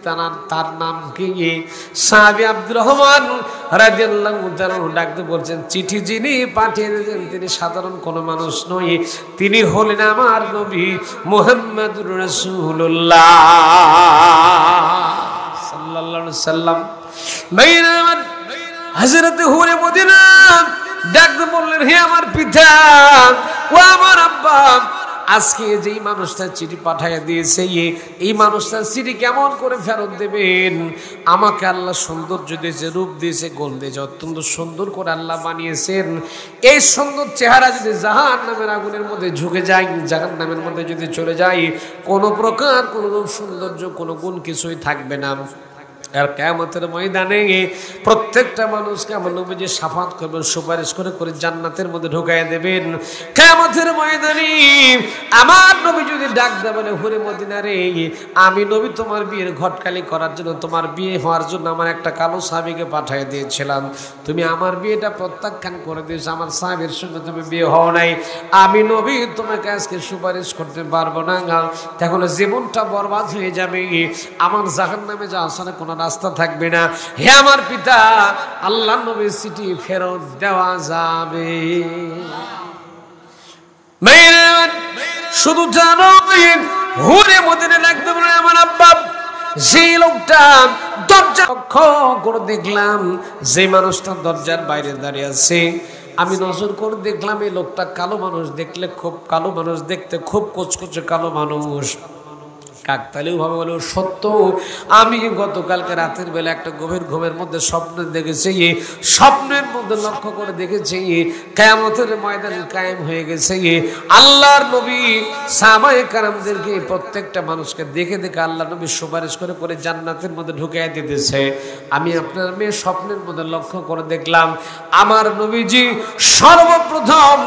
তার নাম কি? সাহাবী আব্দুর রহমান রাদিয়াল্লাহু তাআলা ডাকতে বলছেন, চিঠি যিনি পাঠিয়ে দিয়েছেন তিনি সাধারণ কোনো মানুষ নয়, তিনি হলেন আমার নবী মুহাম্মদুর রাসূলুল্লাহ সাল্লাল্লাহু আলাইহি সাল্লাম। হযরত হুরে মদিনা ডাকতে বললেন, হে আমার পিতা, ও আমার আব্বা, আজকে যেই মানুষটা চিঠি পাঠিয়ে দিয়েছে এই মানুষটা চিঠি কেমন করে ফেরত দেবেন? আমাকে আল্লাহ সৌন্দর্য দিয়েছে, রূপ দিয়েছে, গুণ দিয়েছে, অত্যন্ত সুন্দর করে আল্লাহ বানিয়েছেন। এই সুন্দর চেহারা যদি জাহান্নামের আগুনের মধ্যে ঝুঁকে যায়, জাহান্নামের মধ্যে যদি চলে যায়, কোনো প্রকার কোনো সৌন্দর্য কোনো গুণ কিছুই থাকবে না। আর কিয়ামতের ময়দানে প্রত্যেকটা মানুষকে আমার নবীজি শাফাত করবেন, সুপারিশ করে করে জান্নাতের মধ্যে ঢুকাইয়া দেবেন। কিয়ামতের ময়দানে আমার নবী যদি ডাক দেয়, বলে হুরে মদিনা রে, আমি নবী তোমার বিয়ের ঘটকালি করার জন্য, তোমার বিয়ে হওয়ার জন্য আমার একটা কালো সাহাবীকে পাঠিয়ে দিয়েছিলাম, তুমি আমার বিয়েটা প্রত্যাখ্যান করে দিয়েছো, আমার সাহাবীর সঙ্গে তুমি বিয়ে হও নাই, আমি নবী তোমাকে আজকে সুপারিশ করতে পারবো না, তখন জীবনটা বরবাদ হয়ে যাবে, আমার জাহান্নামে যাওয়ার সাথে কোনো রাস্তা থাকবে না। হে আমার পিতা, আল্লাহ নবীর চিঠি ফেরত দেওয়া যাবে? শুধু জানো, হুরে মদিনা লাগতে বলে আমার আব্বা, যে লোকটা দরজা লক্ষ্য করে দেখলাম, যে মানুষটা দরজার বাইরে দাঁড়িয়ে আছে, আমি নজর করে দেখলাম এই লোকটা কালো মানুষ, দেখলে খুব কালো মানুষ, দেখতে খুব কুচকুচে কালো মানুষ। কাকতালীয় ভাবে বলে সত্য, আমি গতকালকে রাতের বেলা একটা গভীর ঘুমের মধ্যে স্বপ্ন দেখেছি, স্বপ্নের মধ্যে লক্ষ্য করে দেখেছি কিয়ামতের ময়দান কায়েম হয়ে গেছে। আল্লাহর নবী সাহাবায়ে কেরামদেরকে প্রত্যেকটা মানুষকে দেখে দেখে আল্লাহ নবী সুপারিশ করে করে জান্নাতের মধ্যে ঢুকিয়ে দিতেছে। আমি আপনার মেয়ে স্বপ্নের মধ্যে লক্ষ্য করে দেখলাম, আমার নবীজি সর্বপ্রথম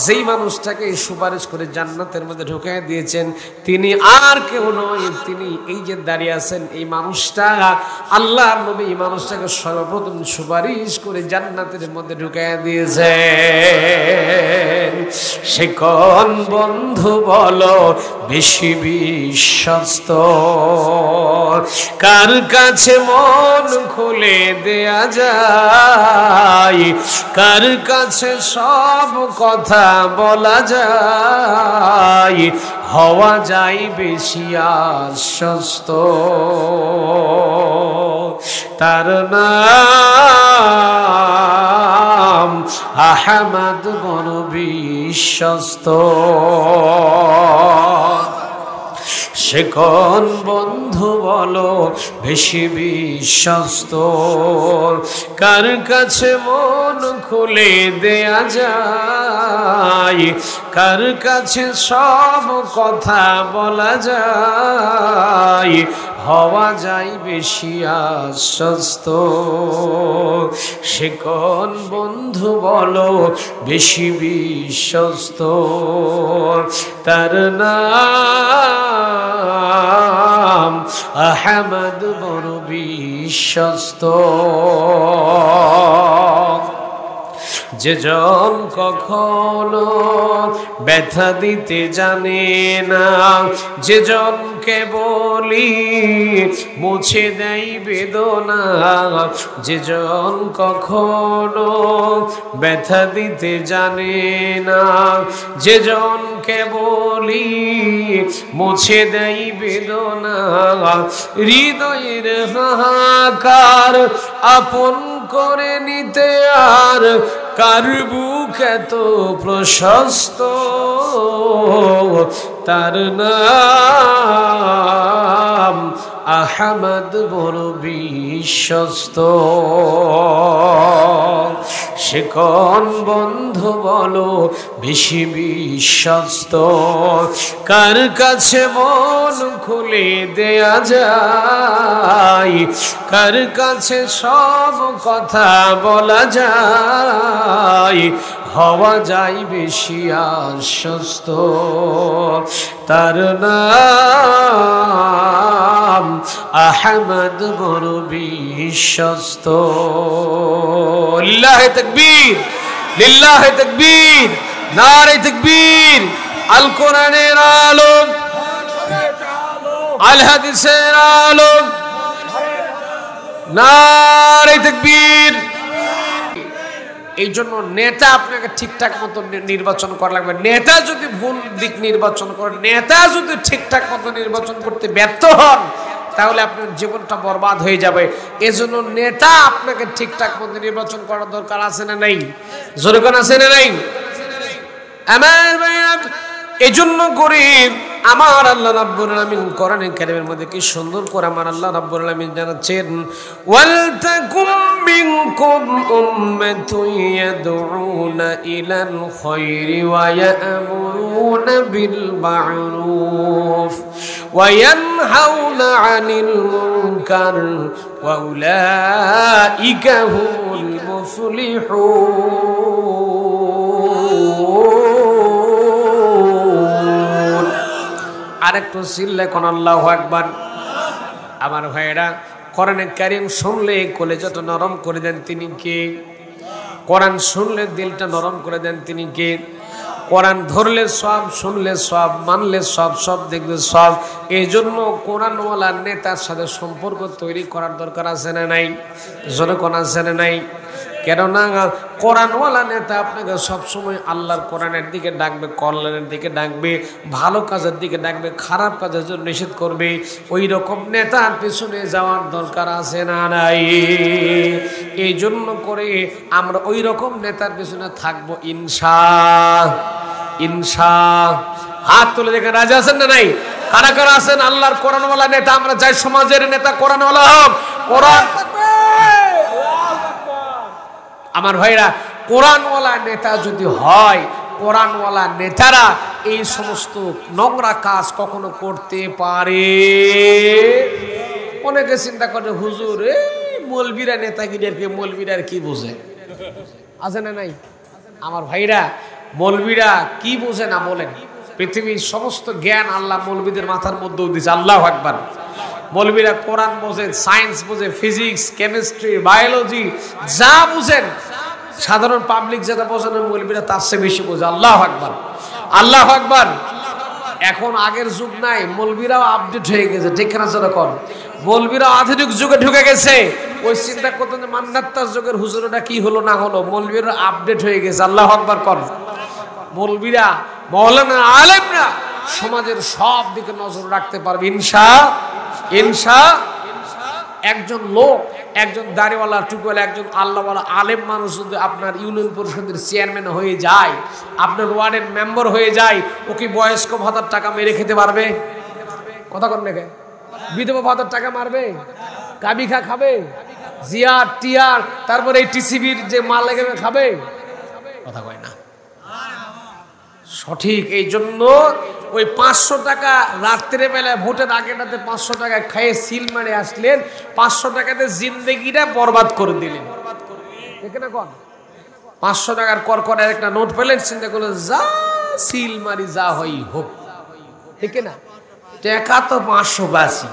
যেই মানুষটাকে সুপারিশ করে জান্নাতের মধ্যে ঢুকিয়ে দিয়েছেন, তিনি আর কেউ নয়, তিনি এই যে দাঁড়িয়ে আছেন এই মানুষটা, আল্লাহ নবী এই মানুষটাকে সর্বপ্রথম সুপারিশ করে জান্নাতের মধ্যে ঢুকিয়ে দিয়েছেন। সে কোন বন্ধু বলো বেশি বিশ্বস্ত, কার কাছে মন খুলে দেয়া যায়, কার কাছে সব কথা বলা যায়, হওয়া যায় বেশি আশ্বস্ত, তার নাম আহমদ বড় বিশ্বস্ত। সে কোন বন্ধু বলো বেশি বিশ্বস্ত, কার কাছে মন খুলে দেয়া যায়, কার কাছে সব কথা বলা যায়, হওয়া যায় বেশি আশ্বস্ত। সে কোন বন্ধু বলো বেশি বিশ্বস্ত, তার নাম আহমদ বড় বিশ্বস্ত। যেজন কখনো ব্যথা দিতে জানে না, যেজনকে বলি মুছে দেয় বেদনা, যেজন কখনো ব্যথা দিতে জানে না, যেজনকে বলি মুছে দেয় বেদনা, হৃদয়ের হাহাকার আপন করে নিতে আর কার বুক এত প্রশস্ত, তার নাম আহমদ বড় বিশ্বস্ত। সে কোন বন্ধু বলো বেশি বিশ্বস্ত, কার কাছে মন খুলে দেয়া যায়, কার কাছে সব কথা বলা যায়, হওয়া যায় বেশি আশ্বস্ত, তার নাম আহমদ বড় বিশ্বস্ত। লিল্লাহে তাকবীর, লিল্লাহে তাকবীর, নারে তাকবীর। আল কোরআনের আলো, আল হাদিসের আলো, নারে তাকবীর। এই জন্য নেতা আপনাকে ঠিকঠাক মতো নির্বাচন করা লাগবে। নেতা যদি ভুল দিক নির্বাচন করেন, নেতা যদি ঠিকঠাক মতো নির্বাচন করতে ব্যর্থ হন, তাহলে আপনার জীবনটা বরবাদ হয়ে যাবে। এজন্য নেতা আপনাকে ঠিকঠাক মতো নির্বাচন করার দরকার আছে না নাই? জোরে কোন আছে না নাই? আমার ভাইরা, এজন্য করে আমার আল্লাহ রাব্বুল আলামিন কোরআনে কারীমের মধ্যে কি সুন্দর করে আমার আল্লাহ রাব্বুল আলামিন জানাচ্ছেন, ওয়াল তাকুম মিনকুম উম্মাতুন ইয়াদউনা ইলাল খায়রি ওয়া ইয়া'মুরুনা বিল মা'রুফ ওয়া ইয়ানহাউনা আনিল মুনকার ওয়া উলাইকা হুমুল মুফলিহুন। আরেকটু চিল্লে কোন আল্লাহু আকবার। আমার ভাইরা, কোরআনে কারীম শুনলে কলেজাটা নরম করে দেন তিনি কে? কোরআন শুনলে দিলটা নরম করে দেন তিনি কে? কোরআন ধরলে সব, শুনলে সব, মানলে সব, সব দেখলে সব। এই জন্য কোরআনওয়ালা নেতার সাথে সম্পর্ক তৈরি করার দরকার আছে না নাই? জোরে কোন আছে না নাই? কেননা কোরআনওয়ালা নেতা আপনাকে সবসময় আল্লাহর কোরআনের দিকে ডাকবে, কল্যাণের দিকে ডাকবে, ভালো কাজের দিকে ডাকবে, খারাপ কাজের জন্য নিষেধ করবে। ওই রকম নেতার পিছনে যাওয়ার দরকার আছে না নাই? এই জন্য করে আমরা ওই রকম নেতার পিছনে থাকবো ইনশাআল্লাহ। হাত তুলে দেখেন, রাজি আছেন না নাই? কারা কারা আছেন আল্লাহর কোরআনওয়ালা নেতা? আমরা চাই সমাজের নেতা কোরআনওয়ালা হোক। কোরআন, আমার ভাইরা, কোরআনওয়ালা নেতা যদি হয়, কোরআনওয়ালা নেতারা এই সমস্ত নোংরা কাজ কখনো করতে পারে? অনেকে চিন্তা করে, হুজুর এই মৌলবীরা নেতাগিরিকে, মৌলবীরা কি বোঝে? আছে না নাই? আমার ভাইরা, মৌলবীরা কি বোঝে না বলেন? পৃথিবীর সমস্ত জ্ঞান আল্লাহ মৌলবীদের মাথার মধ্যেও দিয়েছে। আল্লাহু আকবার। মৌলবীরা কোরআন বোঝে, সায়েন্স বোঝে, ফিজিক্স, কেমিস্ট্রি, বায়োলজি, যা বুঝেন সাধারণ পাবলিক যেটা বোঝেন মৌলবীরা তার চেয়ে বেশি বোঝে। আল্লাহু আকবার, আল্লাহু আকবার। এখন আগের যুগ নাই, মৌলবীরাও আপডেট হয়ে গেছে, ঠিক না? যখন মৌলবীরাও আধুনিক যুগে ঢুকে গেছে, ওই চিন্তা করতেন মান্নাত্তার যুগের হুজুরটা কি হলো না হলো, মৌলবীরা আপডেট হয়ে গেছে। আল্লাহু আকবার কর। মৌলবীরা, মাওলানা, আলেমরা সমাজের সব দিকে নজর রাখতে পারবে ইনশাআল্লাহ। একজন লোক, একজন দাড়িওয়ালা, টুপিওয়ালা, একজন আল্লাহওয়ালা আলেম মানুষ যদি আপনার ইউনিয়ন পরিষদের চেয়ারম্যান হয়ে যায়, আপনার ওয়ার্ডের মেম্বার হয়ে যায়, ওকে বয়স্ক ভাতার টাকা মেরে খেতে পারবে? কথা কন নাকি? বিধবা ভাতার টাকা মারবে? কাবিখা খাবে? জিয়ার টিয়ার, তারপরে এই টিসিবির যে মাল লেগে খাবে? কথা কয় না। সঠিক। এই জন্য ওই 500 টাকা রাত্রে বেলায় ভোটের আগেটাতে 500 টাকা খেয়ে সিল মারে আসলেন, 500 টাকাতে জিন্দেগিটা বরবাদ করে দিলেন। ঠিক না? কোন 500 টাকার করকরের একটা নোট পেলেন, চিন্তা করলেন যা সিল মারি যা হই হোক, ঠিক না? টাকা তো 500 বাসি,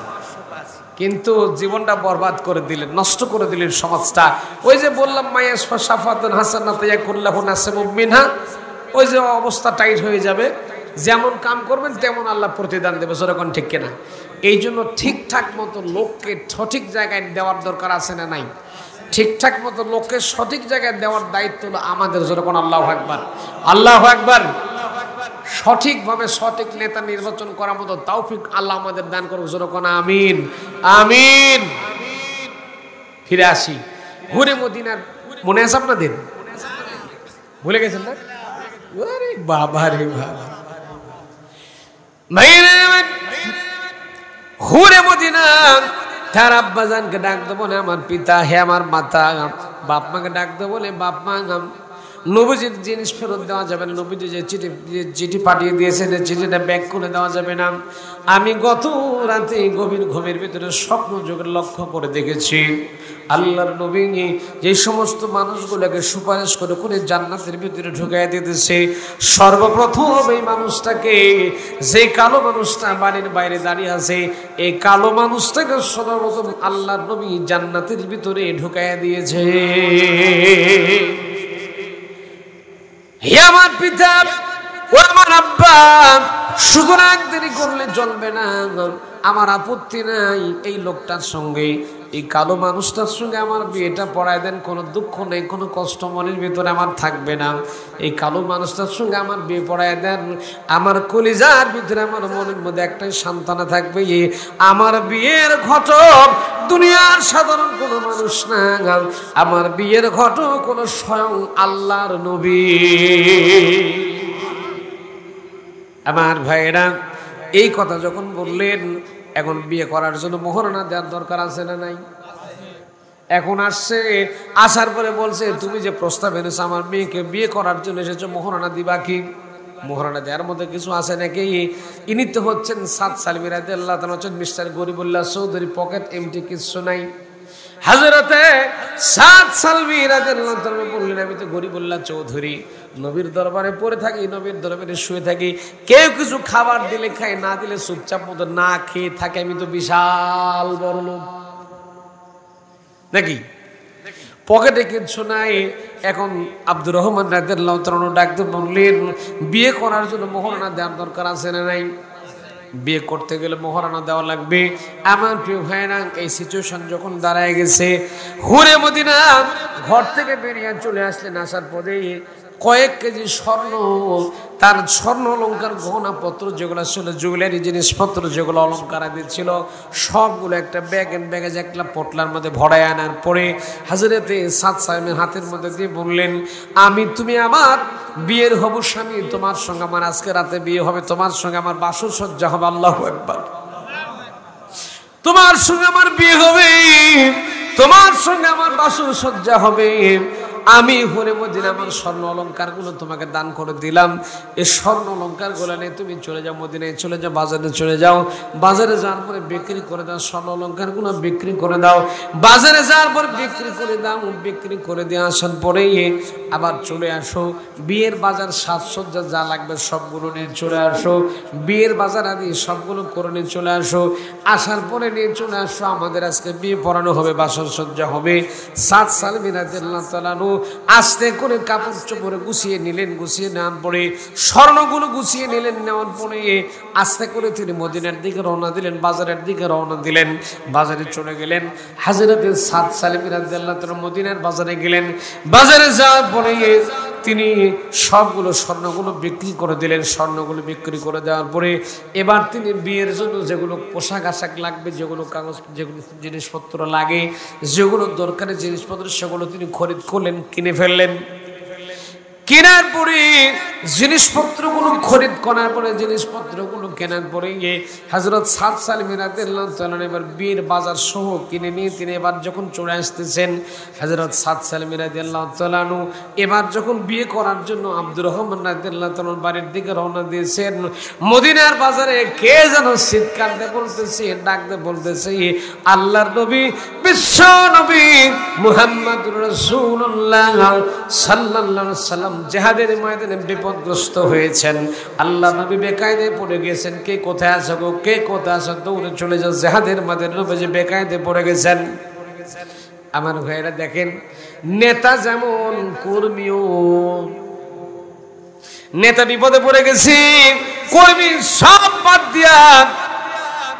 কিন্তু জীবনটা বরবাদ করে দিলেন, নষ্ট করে দিলেন সমাজটা। ওই যে বললাম মায়াসফা সাফাতুন হাসানাত ইয়াকুল্লাহু নাসিবুম মিনহা, ওই যে অবস্থা টাইট হয়ে যাবে, যেমন কাম করবেন তেমন আল্লাহ প্রতিদান দেবে। যেরকম, ঠিক কিনা? এই জন্য ঠিকঠাক মতো লোককে সঠিক জায়গায় দেওয়ার দরকার আছে না নাই? ঠিকঠাক মতো লোককে সঠিক জায়গায় দেওয়ার দায়িত্ব হলো আমাদের। যেরকম, আল্লাহু আকবার, আল্লাহু আকবার। সঠিকভাবে সঠিক নেতা নির্বাচন করার মতো তৌফিক আল্লাহ আমাদের দান করুক। যেরকম, আমিন আমিন। ফিরে আসি ঘুরে মদিনার। মনে আছে আপনাদের? ভুলে গেছেন না? আরে বাবা রে বাবা, হুরে মদিনা। তার আব্বাজানকে ডাক দেবো না আমার পিতা, হে আমার মাতা। বাপ মাকে ডাক দেবো বলে বাপ মা। নবীজির জিনিস ফেরত দেওয়া যাবে না, নবীজি যে চিঠি পাঠিয়ে দিয়েছে চিঠিটা ব্যাক করে দেওয়া যাবে না। আমি গত রাতে গভীর ঘুমের ভিতরে স্বপ্ন যোগের লক্ষ্য করে দেখেছি আল্লাহর নবী যে সমস্ত মানুষগুলোকে সুপারিশ করে করে জান্নাতের ভিতরে ঢুকাই দিতেছে, সর্বপ্রথম এই মানুষটাকে, যে কালো মানুষটা বাড়ির বাইরে দাঁড়িয়ে আছে, এই কালো মানুষটাকে সর্বপ্রথম আল্লাহর নবী জান্নাতের ভিতরে ঢুকাই দিয়েছে। হে আমার পিতা, ও আমার আব্বা, সুতরাং দেরি করলে চলবে না। আমার আপত্তি নাই এই লোকটার সঙ্গে এই কালো মানুষটার সঙ্গে আমার বিয়েটা পড়ায় দেন, কোনো দুঃখ নেই, কোনো কষ্ট মনের ভিতরে আমার থাকবে না। এই কালো মানুষটার সঙ্গে আমার বিয়ে পড়ায় দেন, আমার কলিজার ভিতরে আমার মনের মধ্যে একটাই সান্ত্বনা থাকবে, আমার বিয়ের ঘটক দুনিয়ার সাধারণ কোনো মানুষ না, আমার বিয়ের ঘটক কোনো স্বয়ং আল্লাহর নবী। আমার ভাইরা এই কথা যখন বললেন, এখন বিয়ে করার জন্য মোহরানা দেওয়ার দরকার আছে না নাই? এখন আসছে, আসার পরে বলছে তুমি যে প্রস্তাব এনেছো আমার মেয়েকে বিয়ে করার জন্য এসেছো, মোহরানা দিবা কি? মোহরানা দেওয়ার মধ্যে কিছু আছে নাকি? ইনি তো হচ্ছেন সাদ সালমি রাদিয়াল্লাহু তাআলা, হচ্ছেন mister Garibullah Chowdhury, pocket MT কিছু নাই। হযরতে সাদ সালমি রাদিয়াল্লাহু তাআলা বললেন আমি তো গরিবুল্লাহ চৌধুরী, নবীর দরবারে পড়ে থাকি, নবীর দরবারে শুয়ে থাকি, কেউ কিছু খাবার দিলে খাই, না দিলে চুপচাপ মতো না খেয়ে থাকে, আমি তো বিশাল বড় লোক নাকি, পকেটে কিছু নাই। এখন আব্দুর রহমান রাদিয়াল্লাহু তাআলা ডাকতে বললেন বিয়ে করার জন্য মোহরানা দেওয়ার দরকার আছে না নাই? বিয়ে করতে গেলে মোহরানা দেওয়া লাগবে। আমার প্রিয় ভাইরা এই সিচুয়েশন যখন দাঁড়ায় গেছে, হুরে মদিনা ঘর থেকে বেরিয়ে চলে আসলেন। আসার পরে কয়েক কেজি স্বর্ণ, তার স্বর্ণ অলঙ্কার গহনা পত্র যেগুলো ছিল, জুয়েলারি জিনিসপত্র যেগুলো অলঙ্কার আদি ছিল, সবগুলো একটা ব্যাগেজ একটা পটলার মধ্যে ভরায় আনার পরে হযরতে সাদ সাহেবের হাতের মধ্যে দিয়ে বললেন আমি তুমি আমার বিয়ের হবু স্বামী, তোমার সঙ্গে আমার আজকে রাতে বিয়ে হবে, তোমার সঙ্গে আমার বাসর সজ্জা হবে। আল্লাহু আকবার। তোমার সঙ্গে আমার বিয়ে হবে, তোমার সঙ্গে আমার বাসর সজ্জা হবে। আমি হুরে মদিনা আমার স্বর্ণ অলঙ্কার গুলো তোমাকে দান করে দিলাম, এই স্বর্ণ অলঙ্কার গুলো নিয়ে তুমি চলে যাও, মদিনায় চলে যাও, বাজারে চলে যাও, বাজারে যাওয়ার পরে বিক্রি করে দাও, স্বর্ণ অলঙ্কার গুলো বিক্রি করে দাও, বাজারে যাওয়ার পর বিক্রি করে দাও, বিক্রি করে দিয়ে আসার পরেই আবার চলে আসো, বিয়ের বাজার সাজসজ্জা যা লাগবে সবগুলো নিয়ে চলে আসো, বিয়ের বাজার আদি সবগুলো করে নিয়ে চলে আসো। আসার পরে নিয়ে চলে আসো, আমাদের আজকে বিয়ে পড়ানো হবে, বাসর সজ্জা হবে। সাদ সালমি রাদিয়াল্লাহু তাআলা আস্তে করে কাপড় চোপড়ে গুছিয়ে নিলেন, গুছিয়ে নেওয়ার পরে স্বর্ণগুলো গুছিয়ে নিলেন, নেওয়ার পরে আস্তে করে তিনি মদিনার দিকে রওনা দিলেন, বাজারের দিকে রওনা দিলেন। বাজারে চলে গেলেন, হযরতে সাদ সালমি রাদিয়াল্লাহু তাআলা মদিনার বাজারে গেলেন। বাজারে যাওয়ার পরে তিনি সবগুলো স্বর্ণগুলো বিক্রি করে দিলেন। স্বর্ণগুলো বিক্রি করে দেওয়ার পরে এবার তিনি বিয়ের জন্য যেগুলো পোশাক আশাক লাগবে, যেগুলো কাগজ, যেগুলো জিনিসপত্র লাগে, যেগুলো দরকারি জিনিসপত্র, সেগুলো তিনি খরিদ করলেন, কিনে ফেললেন। কেনার পরে জিনিসপত্রগুলো খরিদ করার পরে জিনিসপত্রগুলো কেনার পরে হযরত সাদ সালমি রাদিয়াল্লাহু তাআলা এবার বিয়ের বাজার সহ কিনে নিয়ে তিনি এবার যখন চলে আসতেছেন, হযরত সাদ সালমি রাদিয়াল্লাহু তাআলা এবার যখন বিয়ে করার জন্য আব্দুর রহমান রাদিয়াল্লাহু তাআলার বাড়ির দিকে রওনা দিয়েছেন, মদিনার বাজারে কে যেন চিৎকার দিয়ে বলতেছে, ডাক দিয়ে বলতেছে আল্লাহর নবী, বিশ্ব নবী মুহাম্মদুর রাসূলুল্লাহ সাল্লাল্লাহু আলাইহি সাল্লাম জিহাদের ময়দানে বিপদগ্রস্ত হয়েছেন। আল্লাহ নবী বেকায়দায় পড়ে গেছেন। কে কোথায় আছো গো, কে কোথায় আছো, দৌড়ে চলে যাও, জিহাদের ময়দানে নবী বেকায়দায় পড়ে গেছেন। আমার ভাইরা দেখেন, নেতা যেমন কর্মীও, নেতা বিপদে পড়ে গেছে, কর্মী সব বাদ দিয়া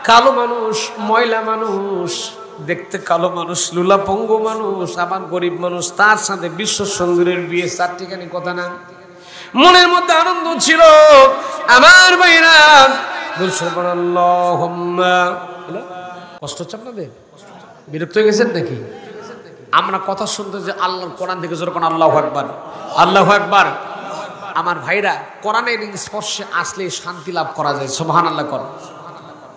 কালো মানুষ, ময়লা মানুষ, দেখতে কালো মানুষ, লুলাপঙ্গ মানুষ, আবার গরিব মানুষ, তার সাথে বিশ্ব সুন্দরের বিয়ে, চারটিখানি কথা না, মনের মধ্যে আনন্দ ছিল। আমার ভাইরা কষ্ট হচ্ছে আপনাদের, বিরক্ত হয়ে গেছেন নাকি? আমরা কথা শুনতে যে আল্লাহর কোরআন থেকে যখন আল্লাহু আকবার, আল্লাহু আকবার। আমার ভাইরা কোরআনের স্পর্শে আসলে শান্তি লাভ করা যায়। সুবহানাল্লাহ।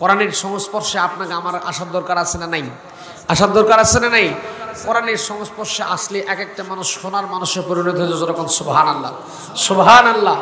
কোরআনের সংস্পর্শে আপনাকে আমার আসার দরকার আছে না নাই? আসার দরকার আছে না নাই? কোরআনের সংস্পর্শে আসলে এক একটা মানুষ সোনার মানুষে পরিণত হয়ে যায়। যখন সুবহানাল্লাহ, সুবহানাল্লাহ।